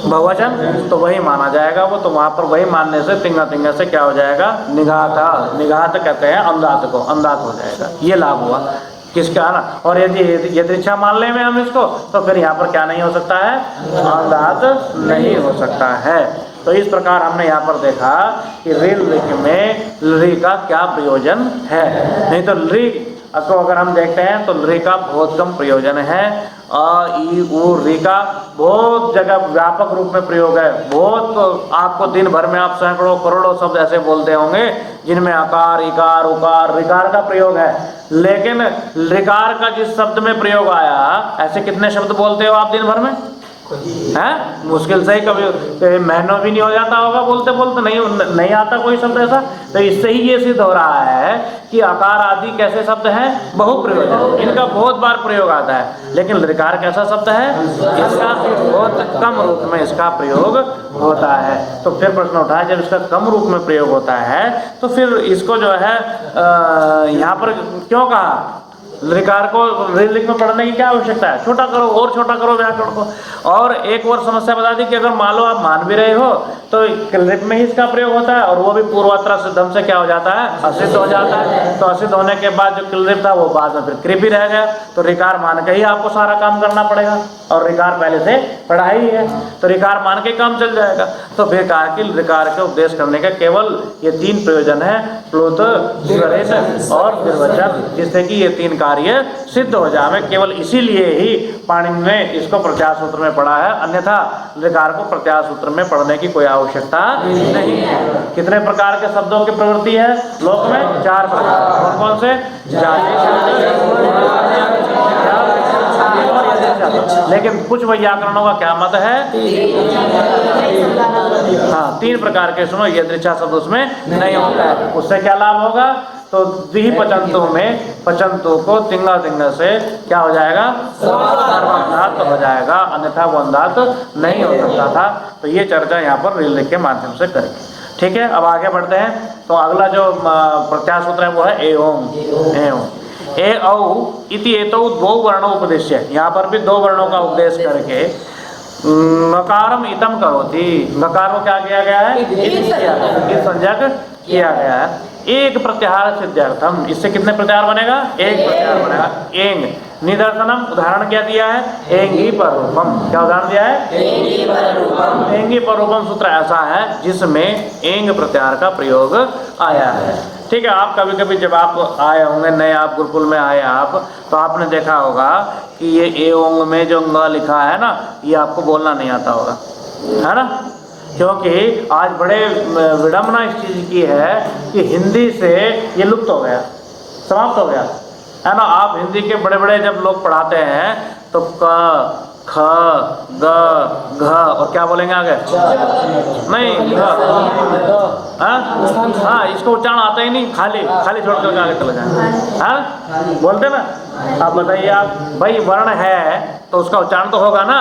बहुवचन, तो वही माना जाएगा वो। तो वहाँ पर वही मानने से तिंगा तिंगा से क्या हो जाएगा? निघात। निघात कहते हैं अंधात को, अंधात हो जाएगा। ये लाभ हुआ किसका ना। और यदि यदृच्छा मान ले में हम इसको, तो फिर यहाँ पर क्या नहीं हो सकता है? अंधात नहीं हो सकता है। तो इस प्रकार हमने यहाँ पर देखा कि ऋल में लृ का क्या प्रयोजन है। नहीं तो लृ को अगर हम देखते हैं तो लृ का बहुत कम प्रयोजन है। अ, ई, उ, ऋ का बहुत जगह व्यापक रूप में प्रयोग है। बहुत आपको दिन भर में आप सैकड़ों करोड़ों शब्द ऐसे बोलते होंगे जिनमें अकार, इकार, उकार, ऋकार का प्रयोग है। लेकिन ऋकार का जिस शब्द में प्रयोग आया, ऐसे कितने शब्द बोलते हो आप दिन भर में? है मुश्किल से ही कभी महीनों भी नहीं हो जाता होगा बोलते बोलते, नहीं आता कोई शब्द ऐसा। तो इससे ही ये सिद्ध हो रहा है कि आकार आदि कैसे शब्द हैं? बहुप्रयोग, इनका बहुत बार प्रयोग आता है। लेकिन ऋकार कैसा शब्द है? इसका बहुत कम रूप में इसका प्रयोग होता है। तो फिर प्रश्न उठा है, जब इसका कम रूप में प्रयोग होता है तो फिर इसको जो है यहाँ पर क्यों कहा? ऋकार को ऋलिक में पढ़ने की क्या आवश्यकता है? छोटा करो और छोटा करो व्याकरण को। और एक और समस्या बता दी कि अगर मान लो आप मान भी रहे हो तो कृलिप में ही इसका प्रयोग होता है, और वो भी पूर्वात्रा सिद्धम से क्या हो जाता है? असिद्ध हो जाता है। तो असिद्ध होने के बाद जो कृलिप था वो बाद में फिर कृप ही रह गया। तो ऋकार मान के ही आपको सारा काम करना पड़ेगा, और ऋकार पहले से पढ़ा ही है, तो ऋकार मान के काम चल जाएगा। तो फिर कहा कि ऋकार के उपदेश करने का केवल ये 3 प्रयोजन है, प्लुत, स्वरित और निर्वचन, जिससे कि ये 3 कार्य सिद्ध हो जाए। केवल इसीलिए ही पाणिनि ने इसको प्रत्याहार सूत्र में पढ़ा है, अन्यथा ऋकार को प्रत्याहार सूत्र में पढ़ने की कोई आवश्यकता नहीं है। कितने प्रकार के शब्दों की प्रवृत्ति है लोक में? 4 प्रकार। कौन कौन से? लेकिन कुछ व्याकरणों का क्या मत है? हाँ, 3 प्रकार के सुनो, यदृच्छा शब्द उसमें नहीं होता है। उससे क्या लाभ होगा? तो द्विपचंतु में पचंतु को तिंगा तिंगा से क्या हो जाएगा? सर्वनाथ हो जाएगा, अन्यथा वो अंधात नहीं हो सकता था। तो ये चर्चा यहाँ पर ऋलिक के माध्यम से करेंगे। ठीक है, अब आगे बढ़ते हैं। तो अगला जो प्रत्याहार सूत्र है वो है एवं। ए औ इति एतौ 2 वर्णों उपदेश्य। यहाँ पर भी 2 वर्णों का उपदेश करके नकारम इतम करोति। नकार को क्या किया गया है? इस संज्ञक किया गया है। एक प्रत्याहार सिद्ध्यर्थम, इससे कितने प्रत्याहार बनेगा? एक प्रत्याहार बनेगा। एंग निदर्शनम, उदाहरण क्या दिया है? एंगी पर रूपम। क्या उदाहरण दिया है? एंगी पर रूपम सूत्र ऐसा है जिसमें एंग प्रत्याहार का प्रयोग आया है। ठीक है, आप कभी कभी जब आप आए होंगे नए, आप गुरुकुल में आए आप, तो आपने देखा होगा कि ये एओंग में जो ङ लिखा है ना, ये आपको बोलना नहीं आता होगा, है ना? क्योंकि आज बड़े विडम्बना इस चीज़ की है कि हिंदी से ये लुप्त हो गया, समाप्त हो गया, है ना? आप हिंदी के बड़े बड़े जब लोग पढ़ाते हैं तो क, ख, ग, घ और क्या बोलेंगे आगे? नहीं, हाँ, इसको उच्चारण आता ही नहीं, खाली छोड़ कर आगे चले जाए। हाँ, बोलते ना? आप बताइए, आप भाई वर्ण है तो उसका उच्चारण तो होगा ना,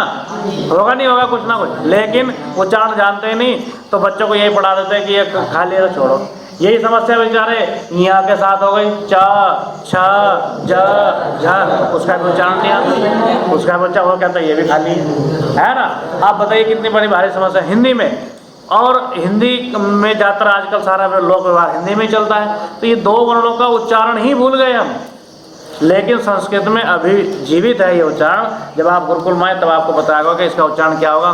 होगा नहीं होगा कुछ ना कुछ, लेकिन उच्चारण जानते ही नहीं, तो बच्चों को यही पढ़ा देते हैं कि ये खाली है तो छोड़ो। यही समस्या बेचारे यहाँ के साथ हो गई, च, छ, ज, झ, उसका भी उच्चारण नहीं आता, उसका बच्चा वो कहता है ये भी खाली है ना? आप बताइए कितनी बड़ी भारी समस्या हिंदी में। और हिंदी में ज़्यादातर आजकल सारा लोक व्यवहार हिंदी में चलता है, तो ये 2 वर्णों का उच्चारण ही भूल गए हम। लेकिन संस्कृत में अभी जीवित है ये उच्चारण। जब आप गुरुकुल में आए तब आपको बताएगा कि इसका उच्चारण क्या होगा, ङ,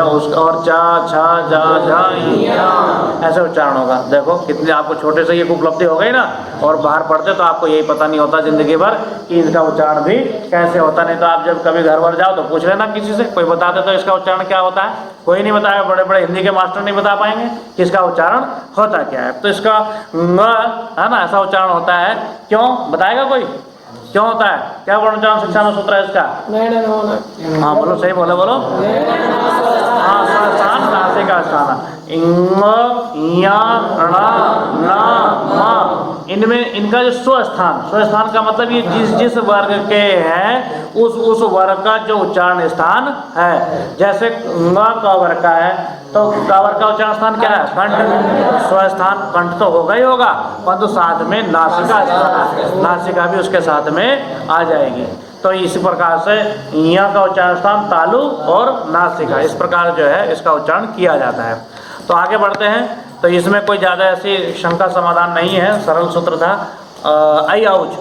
उसका और चा, छा, जा, झा, ऐसे उच्चारण होगा। देखो कितनी आपको छोटे से ये उपलब्धि हो गई ना, और बाहर पढ़ते तो आपको यही पता नहीं होता जिंदगी भर कि इनका उच्चारण भी कैसे होता। नहीं तो आप जब कभी घर वर जाओ तो पूछ लेना किसी से, कोई बता दे तो इसका उच्चारण क्या होता है, कोई नहीं बताएगा, बड़े बड़े हिंदी के मास्टर नहीं बता पाएंगे कि इसका उच्चारण होता क्या है। तो इसका न है ना, ऐसा उच्चारण होता है। क्यों बताएगा कोई, क्यों होता है? क्या वर्णोच्चारण शिक्षा में सूत्र है इसका? हाँ बोलो, सही बोलो, बोलो। हाँ, स्थान नासिका स्थान, इंग या ण न म, इनमें इनका जो स्वस्थान, स्वस्थान का मतलब ये जिस जिस वर्ग के हैं उस वर्ग का जो उच्चारण स्थान है। जैसे ङ का वर्ग का है तो का वर्ग का उच्चारण स्थान क्या है? कंठ। स्वस्थान कंठ तो होगा ही होगा, परंतु साथ में नासिका स्थान, नासिका भी उसके साथ में आ जाएगी। तो इसी प्रकार से यहाँ का उच्चारण स्थान तालु और नासिका, इस प्रकार जो है इसका उच्चारण किया जाता है। तो आगे बढ़ते हैं। तो इसमें कोई ज़्यादा ऐसी शंका समाधान नहीं है, सरल सूत्र था। ऐ औच,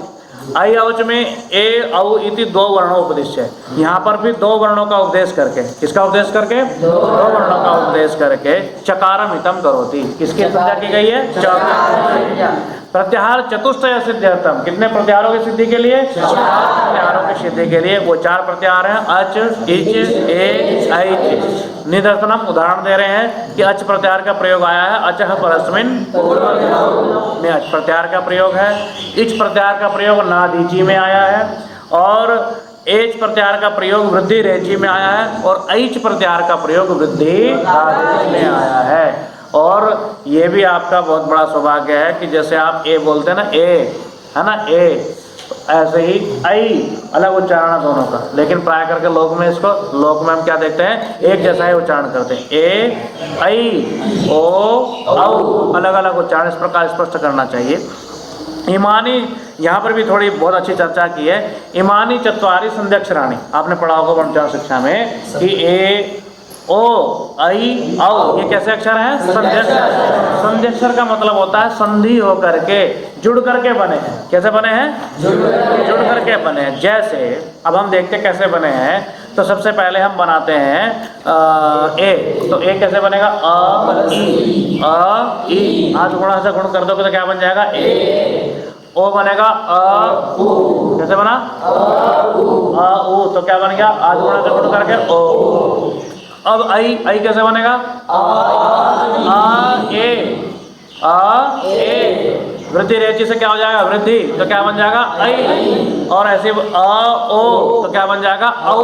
ऐ औच में ए औ इति दो वर्णों उपदेश है। यहाँ पर भी दो वर्णों का उपदेश करके, किसका उपदेश करके? दो वर्णों का उपदेश करके चकारम हितम करोति, किसकी संज्ञा की गई है? चकार। प्रत्याहार चतुष्टय सिद्ध्यर्थम, कितने प्रत्याहारों की सिद्धि के लिए? चार प्रत्याहारों की सिद्धि के लिए। वो चार प्रत्याहार हैं अच, इच, ए, ऐच। निदर्शनम, उदाहरण दे रहे हैं कि अच प्रत्याहार का प्रयोग आया है अचः परस्मिन् में, अच प्रत्याहार का प्रयोग है। इच प्रत्याहार का प्रयोग नादीची में आया है, और एच प्रत्याहार का प्रयोग वृद्धि रेची में आया है, और ऐच प्रत्याहार का प्रयोग वृद्धि आदेश में आया है। और ये भी आपका बहुत बड़ा सौभाग्य है कि जैसे आप ए बोलते हैं ना, ए है ना, ए, ऐसे ही ऐ अलग उच्चारण है दोनों का, लेकिन प्राय करके लोक में इसको, लोक में हम क्या देखते हैं? एक जैसा ही उच्चारण करते हैं। ए, ऐ, ओ, औ, अलग अलग उच्चारण इस प्रकार स्पष्ट करना चाहिए। इमानी, यहाँ पर भी थोड़ी बहुत अच्छी चर्चा की है। इमानी चत्वारी संध्यक्षराणि, आपने पढ़ा होगा वर्णोच्चारण शिक्षा में कि ए, ओ, ऐ, औ, ये कैसे अक्षर हैं? संध्यक्षर। संध्यक्षर का मतलब होता है संधि होकर के, जुड़ करके बने हैं। कैसे बने हैं? जुड़ करके बने हैं। जैसे अब हम देखते हैं कैसे बने हैं। तो सबसे पहले हम बनाते हैं ए, तो ए कैसे बनेगा? अ, ई, आज गुणा से गुण कर दोगे तो क्या बन जाएगा? ए। ओ बनेगा अ, उ, कैसे बना? अ, उ, तो क्या बन गया? आज गुणा से गुण करके ओ। अब आई, आई कैसे बनेगा? आ, ए, वृद्धि रेची से क्या हो जाएगा? वृद्धि, तो क्या बन जाएगा? ऐ। और ऐसे अ, ओ, तो क्या बन जाएगा? औ,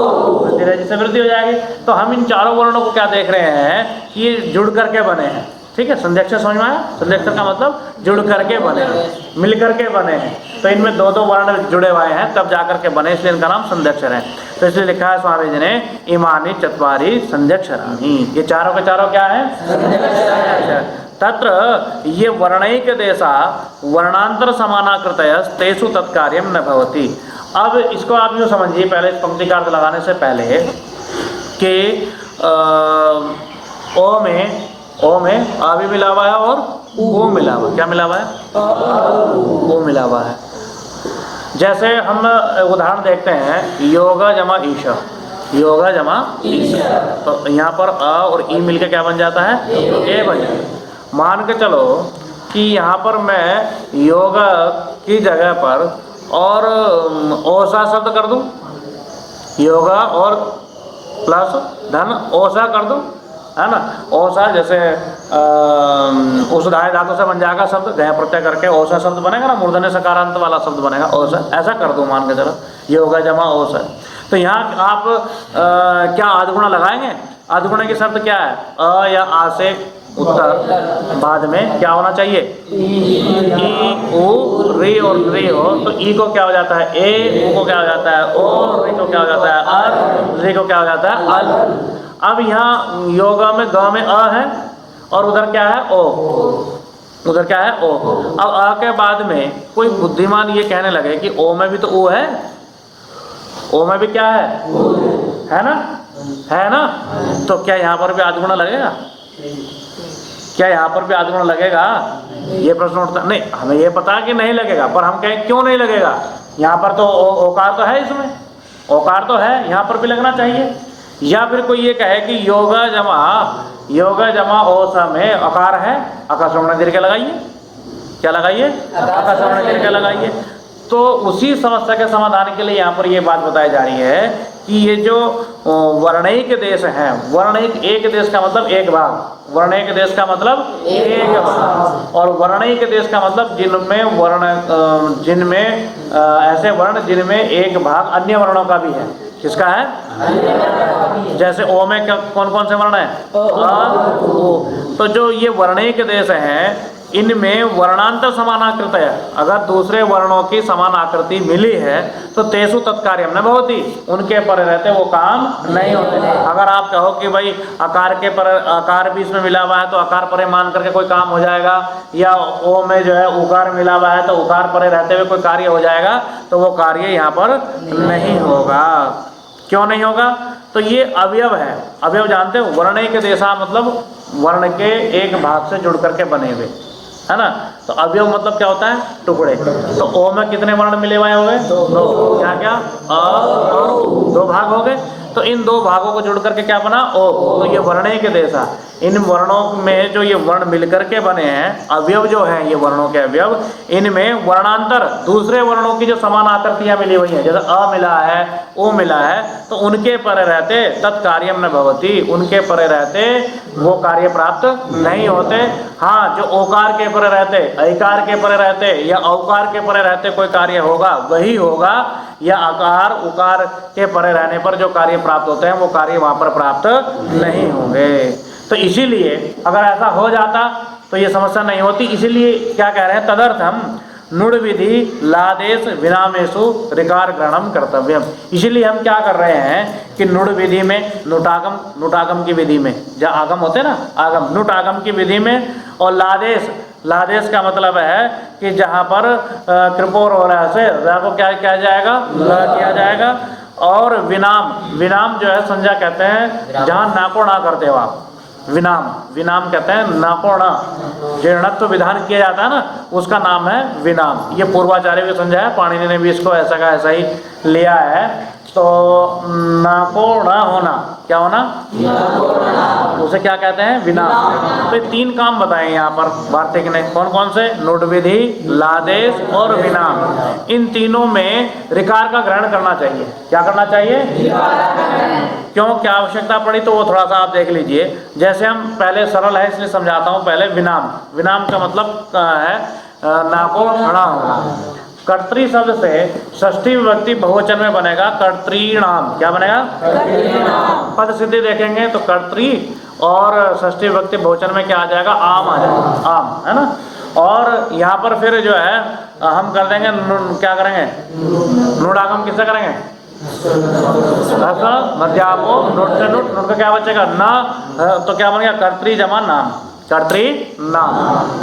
वृद्धि रेची से वृद्धि हो जाएगी। तो हम इन चारों वर्णों को क्या देख रहे हैं कि ये जुड़ करके बने हैं। ठीक है, संध्यक्षर समझ में आया? संध्यक्षर का मतलब जुड़ करके बने हैं, मिल करके बने हैं। तो इनमें दो दो वर्ण जुड़े हुए हैं तब जाकर के बने, इसलिए इनका नाम संध्यक्षर है। तो इसलिए लिखा है स्वामी जी ने इमानी चत्वारी संध्यक्षराणि, ये चारों के चारों क्या है? तत्र ये वर्णैक देशा वर्णांतर समानाकृतयस् तेषु तत्कार्यम न भवति। अब इसको आप यूँ समझिए, पहले इस पंक्ति का अर्थ लगाने से पहले कि ओ में आ भी मिला हुआ है और ओ मिला हुआ है। क्या मिला हुआ है? ओ मिला हुआ है। जैसे हम उदाहरण देखते हैं, योगा जमा ईशा, योगा जमा ईशा, तो यहाँ पर अ और ई मिलकर क्या बन जाता है? ए बन जाता है। मान के चलो कि यहाँ पर मैं योगा की जगह पर और ओसा शब्द कर दूँ, योगा और प्लस धन ओसा कर दूँ, है ना? ओसा जैसे उस धाय धातु से बन जाएगा शब्द, गया प्रत्यय करके ओसा शब्द बनेगा ना, मूर्धन्य सकारांत वाला शब्द बनेगा ओसा, ऐसा कर दूँ मान के चलो, योगा जमा ओसा। तो यहाँ आप क्या आधगुणा लगाएंगे? आधगुणा की शब्द क्या है? अ या आ से उत्तर बाद में क्या होना चाहिए? ई, उ, री और री हो, तो ई को क्या हो जाता है? ए, उ को क्या हो जाता है? ओ, री को क्या हो जाता है? अर, री को क्या हो जाता है? अल। अब यहाँ योगा में ग में अ है और उधर क्या है? ओ, उधर क्या है? ओ। अब अ के बाद में कोई बुद्धिमान ये कहने लगे कि ओ में भी तो ओ है, ओ में भी क्या है ना? है ना? तो क्या यहाँ पर भी आधगुणा लगेगा? क्या यहाँ पर भी आधगुणा लगेगा? ये प्रश्न उठता नहीं। हमें ये पता कि नहीं लगेगा, पर हम कहें क्यों नहीं लगेगा? यहाँ पर तो ओकार तो है, इसमें ओकार तो है, यहाँ पर भी लगना चाहिए। या फिर कोई ये कहे कि योगा जमा ओसा में अकार है, अकार श्रवण दीर्घ लगाइए। क्या लगाइए? अकार श्रवण दीर्घ लगाइए। तो उसी समस्या के समाधान के लिए यहाँ पर ये बात बताई जा रही है कि ये जो वर्णिक देश हैं, वर्णिक एक देश का मतलब एक भाग, वर्णिक देश का मतलब एक भाग, और वर्णिक देश का मतलब जिनमें ऐसे वर्ण जिनमें एक भाग अन्य वर्णों का भी है। किसका है? जैसे ओ में कौन कौन से वर्ण है? अ, ओ। तो जो ये वर्णिक देश हैं इनमें वर्णांतर समानाकृत है। अगर दूसरे वर्णों की समान आकृति मिली है तो तेसु तत्कार्यम न भवति, उनके पर रहते वो काम नहीं होते। अगर आप कहो कि भाई आकार भी इसमें मिला हुआ है तो आकार परे मान करके कोई काम हो जाएगा, या ओ में जो है उकार मिला हुआ है तो उकार परे रहते हुए कोई कार्य हो जाएगा, तो वो कार्य यहाँ पर नहीं होगा। क्यों नहीं होगा? तो ये अवयव है। अवयव जानते हो? वर्णिक देशा मतलब वर्ण के एक भाग से जुड़ करके बने हुए, है ना। तो अवयव मतलब क्या होता है? टुकड़े। तो ओ में कितने वर्ण मिले हुए हो गए? दो। क्या क्या? अ और उ, दो भाग हो गए। तो इन दो भागों को जोड़ करके क्या बना? ओ। तो ये वर्णिक देशा, इन वर्णों में जो ये वर्ण मिलकर के बने हैं, अवयव जो हैं ये वर्णों के अवयव, इनमें वर्णांतर दूसरे वर्णों की जो समान आकृतियां मिली हुई हैं, जैसे अ मिला है, ओ मिला है, तो उनके परे रहते तत्कार्यम न भवति, उनके परे रहते वो कार्य प्राप्त नहीं होते। हाँ, जो ओकार के परे रहते, ऐकार के परे रहते या औकार के परे रहते कोई कार्य होगा वही होगा, या आकार उकार के परे रहने पर जो कार्य प्राप्त होते हैं वो कार्य वहां पर प्राप्त नहीं होंगे। तो इसीलिए अगर ऐसा हो जाता तो ये समस्या नहीं होती। इसीलिए क्या कह रहे हैं? तदर्थम नुड़ विधि लादेश विरामेशु ऋकार ग्रहणम कर्तव्यम। इसीलिए हम क्या कर रहे हैं कि नुड़ विधि में, नुटागम की विधि में, जहाँ आगम होते हैं ना, आगम, नुटागम की विधि में, और लादेश का मतलब है कि जहाँ पर कृपोर हो रहा है रा को क्या किया जाएगा? ल किया जाएगा। और विनाम जो है संज्ञा कहते हैं जहाँ नाको ना करते हो आप, विनाम कहते हैं नाको ना, जीर्णत्व विधान किया जाता है ना, उसका नाम है विनाम। ये पूर्वाचार्य की संज्ञा है, पाणिनि ने भी इसको ऐसा का ऐसा ही लिया है। तो नाको ना होना, क्या होना? उसे क्या कहते हैं? विनाम। तो ये तीन काम बताए यहाँ पर वार्तिक ने, कौन कौन से? नुड विधि, लादेश और विनाम। इन तीनों में ऋकार का ग्रहण करना चाहिए। क्या करना चाहिए? क्यों, क्या आवश्यकता पड़ी? तो वो थोड़ा सा आप देख लीजिए। जैसे हम पहले, सरल है इसलिए समझाता हूँ पहले, विनाम का मतलब है नाको खड़ा होना। कर्तृ शब्द से षष्ठी विभक्ति बहुवचन में बनेगा कर्तृणाम। क्या बनेगा? पद सिद्धि देखेंगे तो कर्तृ और षष्ठी विभक्ति बहुवचन में क्या आ जाएगा? आम आ जाएगा, आम, है ना। और यहाँ पर फिर जो है हम कर देंगे, क्या करेंगे? नुडागम किससे करेंगे? मध्यापो, नुट से नुट का क्या बचेगा? ना, तो क्या बन गया? कर्तृ जमा नाम, कर्तृ नाम।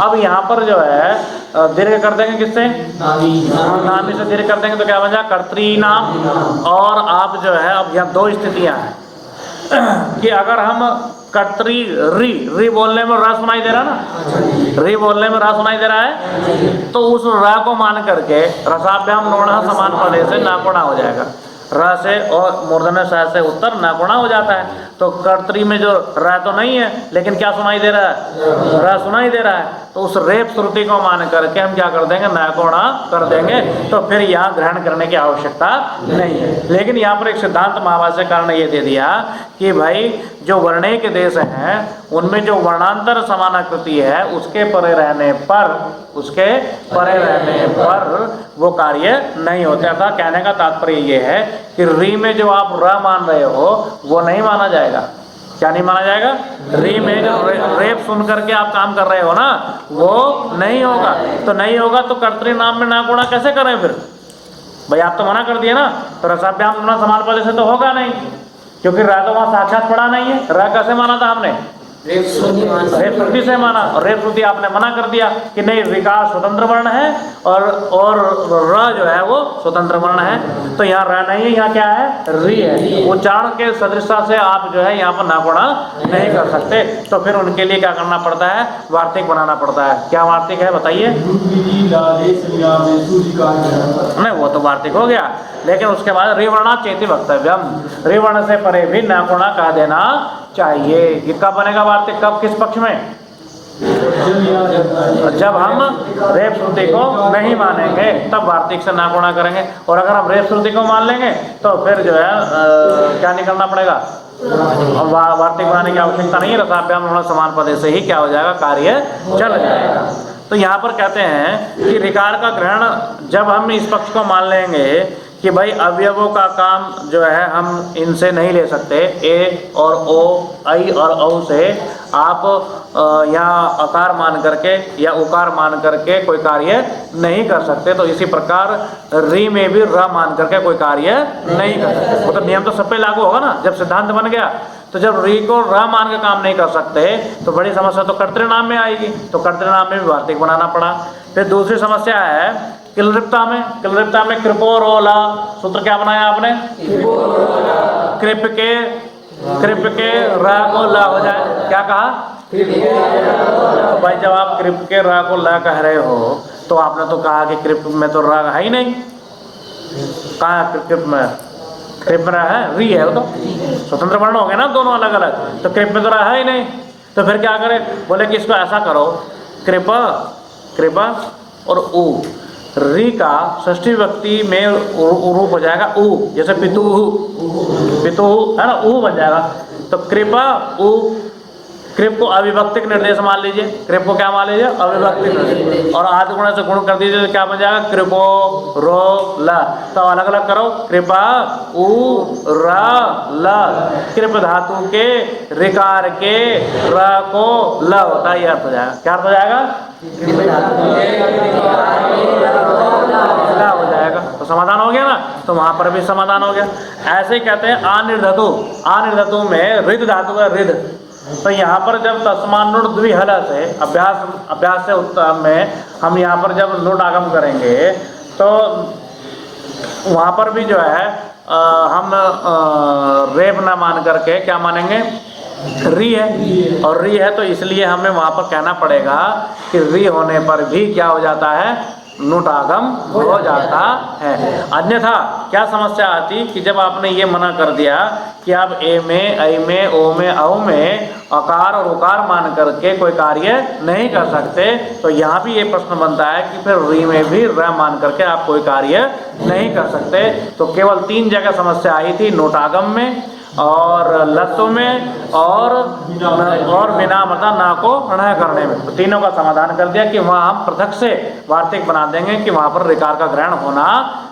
अब यहाँ पर जो है दीर्घ कर देंगे किससे? नामी से दीर्घ कर देंगे तो क्या बन जाएगा? कर्तृ नाम। और आप जो है, अब यहाँ दो स्थितियां हैं कि अगर हम कर्तृ री बोलने में रा सुनाई दे रहा है ना, री बोलने में रा सुनाई दे रहा है, तो उस रा को मान करके रसाभ्याम नोणा समान पदे से नाकोणा हो जाएगा। र से और मूर्धन्य स से उत्तर नाकोणा हो जाता है। तो कर्तरी में जो र तो नहीं है, लेकिन क्या सुनाई दे रहा है? र सुनाई दे रहा है। तो उस रेप श्रुति को मान करके हम क्या कर देंगे? नाकोणा कर देंगे। तो फिर यहाँ ग्रहण करने की आवश्यकता नहीं है। लेकिन यहाँ पर एक सिद्धांत महाभाष्यकार ने ये दे दिया कि भाई जो वर्णिक देश हैं उनमें जो वर्णांतर समानाकृति है उसके परे रहने पर वो कार्य नहीं होते। अर्थात कहने का तात्पर्य ये है कि री में जो आप र मान रहे हो वो नहीं माना जाएगा। क्या नहीं माना जाएगा? री में जो रेप सुन करके आप काम कर रहे हो ना, वो नहीं होगा। तो नहीं होगा तो कर्तृ नाम में नाकोणा कैसे करें फिर? भाई आप तो मना कर दिए ना, तो रसाभ्याम होना समान पद से तो होगा नहीं, क्योंकि र तो वहां साक्षात पड़ा नहीं है। र कैसे माना था हमने? रेप श्रुति से माना, और रेप श्रुति आपने मना कर दिया कि नहीं, ऋकार स्वतंत्र वर्ण है और र जो है वो स्वतंत्र वर्ण है। तो यहाँ र नहीं है, यहाँ क्या है? री है। उच्चारण के सदृशता से आप जो है यहाँ पर नाकोणा नहीं कर सकते। तो फिर उनके लिए क्या करना पड़ता है? वार्तिक बनाना पड़ता है। क्या वार्तिक है बताइए? नहीं, वो तो वार्तिक हो गया, लेकिन उसके बाद रिवर्णा चेति वक्तव्यम, रिवर्ण से परे भी नाकोणा कह देना चाहिए। ये कब बनेगा वार्तिक? कब, किस पक्ष में? जब हम रेप श्रुति को नहीं मानेंगे तब वार्तिक से ना गुणा करेंगे, और अगर हम रेप श्रुति को मान लेंगे तो फिर जो है क्या निकलना पड़ेगा, वार्तिक बनाने की आवश्यकता नहीं है, रसाभ्याम होना समान पदे से ही क्या हो जाएगा, कार्य चल जाएगा। तो यहाँ पर कहते हैं कि ऋकार का ग्रहण जब हम इस पक्ष को मान लेंगे कि भाई अवयवों का काम जो है हम इनसे नहीं ले सकते, ए और ओ, आई और औ से आप यहाँ अकार मान करके या उकार मान करके कोई कार्य नहीं कर सकते, तो इसी प्रकार री में भी र मान करके कोई कार्य नहीं कर सकते। वो तो नियम तो सब पे लागू होगा ना, जब सिद्धांत बन गया। तो जब री को र मान के काम नहीं कर सकते तो बड़ी समस्या तो कर्तृनाम में आएगी, तो कर्तृनाम में भी वार्तिक बनाना पड़ा। फिर दूसरी समस्या है किलृप्ता में। किलृप्ता में कृपो रोला सूत्र क्या बनाया आपने, कृप के रा को ला हो जाए, क्या कहा, तो भाई जब आप कृप के रा को ला कह रहे हो तो आपने तो कहा कि कृप में तो रा है ही नहीं, कहा कृप में, कृप में है, री है, वो तो स्वतंत्र वर्ण हो गए ना दोनों अलग अलग, तो कृप में तो रहा ही नहीं। तो फिर क्या करें, बोले कि इसको ऐसा करो, कृपा और ऊ, री का षष्ठी विभक्ति में रूप हो जाएगा ऊ, जैसे पितुहु है ना, ऊ बन जाएगा। तो कृपा ऊ, कृप को अविभक्तिक निर्देश मान लीजिए, कृप को क्या मान लीजिए, अविभक्तिक निर्देश, और आदि गुण से गुण कर दीजिए तो क्या बन जाएगा, कृपो रो ल। तो अलग अलग करो, कृपा उ रा ल, कृप धातु के ऋकार के र को ल होता है, ये अर्थ हो जाएगा। क्या अर्थ हो जाएगा, हो जाएगा। तो समाधान हो गया ना, तो वहां पर भी समाधान हो गया। ऐसे ही कहते हैं अनिर्धतु, अनिर्धतु में रिद धातु है रिद, तो यहाँ पर जब तस्मान्नुट द्विहल से अभ्यास से उत्तर में हम यहाँ पर जब नुट आगम करेंगे तो वहाँ पर भी जो है हम रेप न मान करके क्या मानेंगे, री है, और री है तो इसलिए हमें वहाँ पर कहना पड़ेगा कि री होने पर भी क्या हो जाता है, नुट आगम हो जाता है। अन्यथा क्या समस्या आती कि जब आपने ये मना कर दिया कि आप ए में, ऐ में, ओ में, औ में अकार और उकार मान करके कोई कार्य नहीं कर सकते, तो यहाँ भी ये प्रश्न बनता है कि फिर री में भी र मान करके आप कोई कार्य नहीं कर सकते। तो केवल 3 जगह समस्या आई थी, नोटागम में और लत्व में और बिना मतलब ना को प्रणय करने में। तो तीनों का समाधान कर दिया कि वहाँ हम पृथक से वार्तिक बना देंगे कि वहाँ पर ऋकार का ग्रहण होना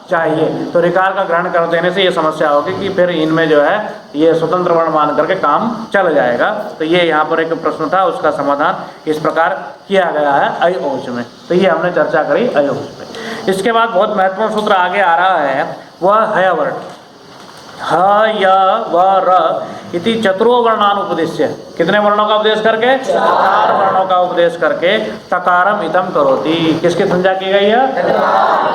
चाहिए। तो ऋकार का ग्रहण कर देने से ये समस्या होगी कि फिर इनमें जो है ये स्वतंत्र वर्ण मान करके काम चल जाएगा। तो ये यहाँ पर एक प्रश्न था, उसका समाधान इस प्रकार किया गया है अयोच में। तो ये हमने चर्चा करी अयोच में। इसके बाद बहुत महत्वपूर्ण सूत्र आगे आ रहा है, वह हयवर्ण। ह य व र इति चतुरो वर्णानुपदेश्य, कितने वर्णों का उपदेश करके, 4 वर्णों का उपदेश करके तकारम इदम करोति, किसकी संज्ञा की गई है,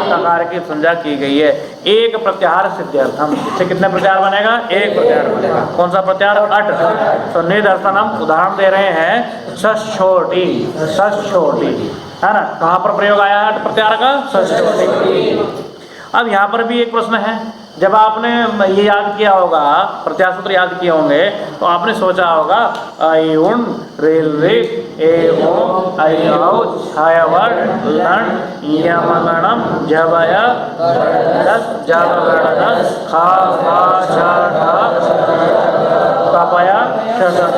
तकार की संज्ञा की गई है। एक प्रत्याहार सिद्ध्यर्थम, इससे कितने प्रत्याहार बनेगा, एक प्रत्याहार बनेगा। कौन सा प्रत्याहार, अट। तो निदर्शन हम उदाहरण दे रहे हैं, सछोटी, सछोटी है ना, कहाँ पर प्रयोग आया है अट प्रत्याहार का, सछोटी। अब यहाँ पर भी एक प्रश्न है, जब आपने ये याद किया होगा, प्रत्याहार सूत्र याद किए होंगे, तो आपने सोचा होगा अयुण रेल रे ए ओम अयौ छायावर लण यमगणम जवय दस जवगणदस खा फा छ कपया षट।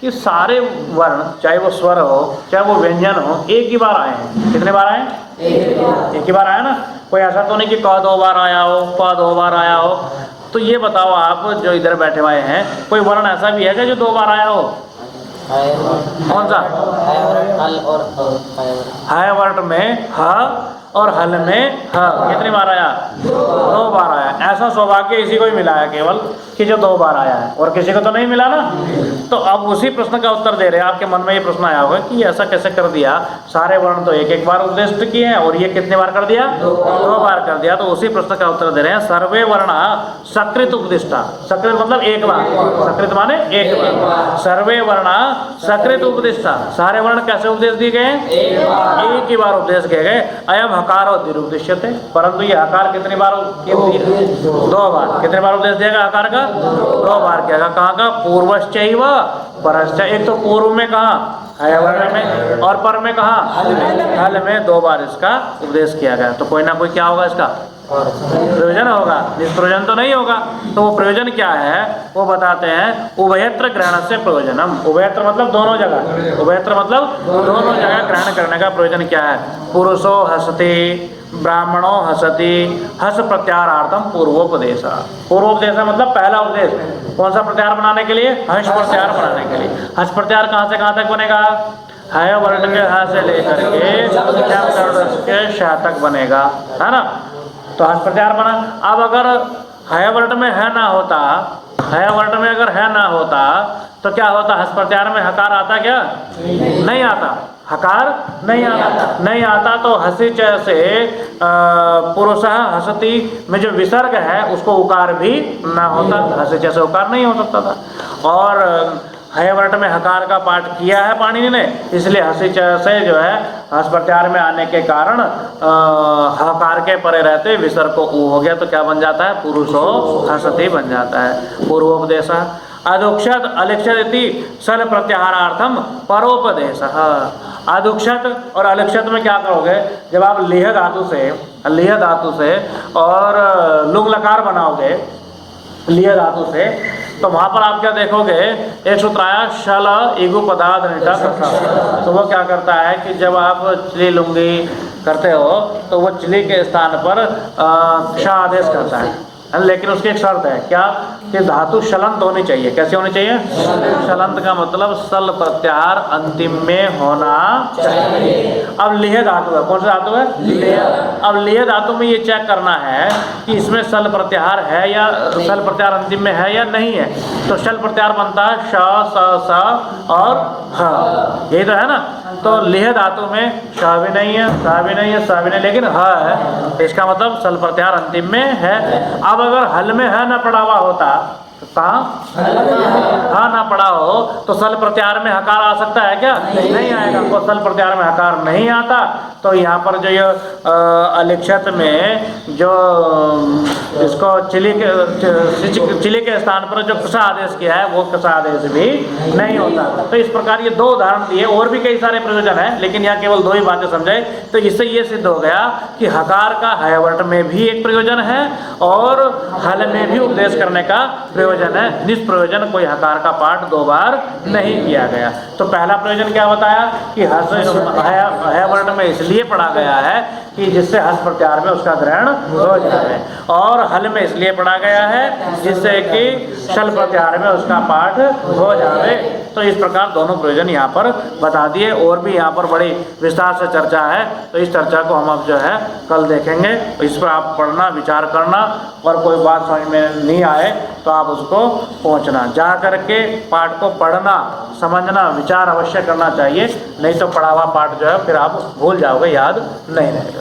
ये सारे वर्ण, चाहे वो स्वर हो चाहे वो व्यंजन हो, एक ही बार आए हैं। कितने बार आए, एक ही बार आया ना। कोई ऐसा तो नहीं कि क 2 बार आया हो, प 2 बार आया हो। तो ये बताओ आप जो इधर बैठे हुए हैं, कोई वर्ण ऐसा भी है क्या जो 2 बार आया हो, कौन सा, हाय वर्ण में ह और हल में ह कितनी बार आया, 2 बार आया। ऐसा सौभाग्य इसी को ही मिला है केवल कि जो 2 बार आया है, और किसी को तो नहीं मिला ना। तो अब उसी प्रश्न का उत्तर दे रहे हैं। आपके मन में ये प्रश्न आया होगा कि ऐसा कैसे कर दिया, सारे वर्ण तो एक बार उपदेश किए हैं और ये कितने बार कर दिया, 2 बार कर दिया। तो उसी प्रश्न का उत्तर दे रहे हैं, सर्वे वर्ण सकृत उपदिष्टा। सकृत मतलब एक बार, सकृत माने एक बार, सर्वे वर्ण सकृत उपदिष्टा। सारे वर्ण कैसे उपदेश दिए गए, एक ही बार उपदेश किए गए। अयम हकार और दिरुपदिश्यते, परंतु ये हकार कितनी बार, 2 बार। कितने बार उपदेश देगा हकार का, 2 बार किया। कहाँ का, पूर्वश्चैव परश्च। एक तो पूर्व में कहा हय वर्ण में, और पर में कहाँ, हल में 2 बार इसका उपदेश किया गया। तो कोई ना कोई क्या होगा इसका प्रयोजन होगा, निष्प्रयोजन तो नहीं होगा। तो वो प्रयोजन क्या है वो बताते हैं। उभयत्र ग्रहण से प्रयोजनम, उभयत्र मतलब दोनों जगह, उभयत्र मतलब दोनों जगह ग्रहण करने का प्रयोजन क्या है। पुरुषो हसति ब्राह्मणो हसति हस प्रत्याहारार्थम पूर्वोपदेश। पूर्वोपदेश मतलब पहला उपदेश कौन सा प्रत्याहार बनाने के लिए, हंस प्रत्याहार बनाने के लिए। हंस प्रत्याहार कहाँ से कहाँ तक बनेगा, हय वर्ण के ह से लेकर के श तक बनेगा, है ना। तो हंस प्रत्याहार बना। अब अगर हय वर्ण में है ना होता, हय वर्ण में अगर है ना होता तो क्या होता, हंस प्रत्याहार में हकार आता क्या, नहीं आता, हकार नहीं आता, नहीं आता। तो हसी च से पुरुषः हसति में जो विसर्ग है उसको उकार भी ना होता, हसी च से उकार नहीं हो सकता था। और हय वर्ण में हकार का पाठ किया है पाणिनि ने, इसलिए हसी च से जो है हंस प्रत्याहार में आने के कारण हकार के परे रहते विसर्ग को ऊ हो गया, तो क्या बन जाता है, पुरुषो हसति बन जाता है। पूर्वोपदेश अधुक्षत अलिक्षत इति सल प्रत्याहारार्थम परोपदेश। अधुक्षत और अलिक्षत में क्या करोगे, जब आप लेह धातु से और लुंग लकार बनाओगे लिह धातु से, तो वहाँ पर आप क्या देखोगे, एक सूत्र आया शल इगु पदार्थ निटा कसा। तो वो क्या करता है कि जब आप चिली लुंगी करते हो तो वो चिली के स्थान पर क्षा आदेश करता है, लेकिन उसकी एक शर्त है क्या, कि धातु शलंत होनी चाहिए। कैसे होनी चाहिए, शलंत का मतलब सल प्रत्याहार अंतिम में होना चाहिए। अब लेह धातु है, कौन सा धातु है, लेह। अब लेह धातु में ये चेक करना है कि इसमें सल प्रत्याहार है या सल प्रत्याहार अंतिम में है या नहीं है। तो शल प्रत्याहार बनता है श स और ह, यही तो है ना। तो लेह धातु में श भी नहीं है, स भी नहीं है, स भी नहीं, लेकिन ह है, तो इसका मतलब सल प्रत्याहार अंतिम में है। अब अगर हल में है ना पड़ा हुआ होता, कहाँ हाँ ना पड़ा हो, तो सल प्रत्याहार में हकार आ सकता है क्या, नहीं आएगा। तो सल प्रत्याहार में हकार नहीं आता, तो यहाँ पर जो ये अलिक्षत में जो इसको चिली के स्थान पर जो कसा आदेश किया है वो कसा आदेश भी नहीं होता। तो इस प्रकार ये 2 उदाहरण दिए, और भी कई सारे प्रयोजन हैं, लेकिन यहाँ केवल 2 ही बातें समझाए। तो इससे ये सिद्ध हो गया कि हकार का हय वर्ण में भी एक प्रयोजन है और हल में भी उपदेश करने का प्रयोजन है। निष्प्रयोजन कोई हकार का पाठ 2 बार नहीं किया गया। तो पहला प्रयोजन क्या बताया कि हय वर्ण में इसलिए पढ़ा गया है कि जिससे हस प्रत्याहार में उसका ग्रहण हो जाए, और हल में इसलिए पढ़ा गया है जिससे कि शल प्रत्याहार में उसका पाठ हो जाए। तो इस प्रकार दोनों प्रयोजन यहाँ पर बता दिए। और भी यहाँ पर बड़ी विस्तार से चर्चा है, तो इस चर्चा को हम अब जो है कल देखेंगे। इस पर आप पढ़ना, विचार करना, और कोई बात समझ में नहीं आए तो आप उसको पहुँचना, जा करके पाठ को पढ़ना, समझना, विचार अवश्य करना चाहिए। नहीं तो पढ़ा हुआ पाठ जो है फिर आप भूल जाओगे, याद नहीं रहेगा।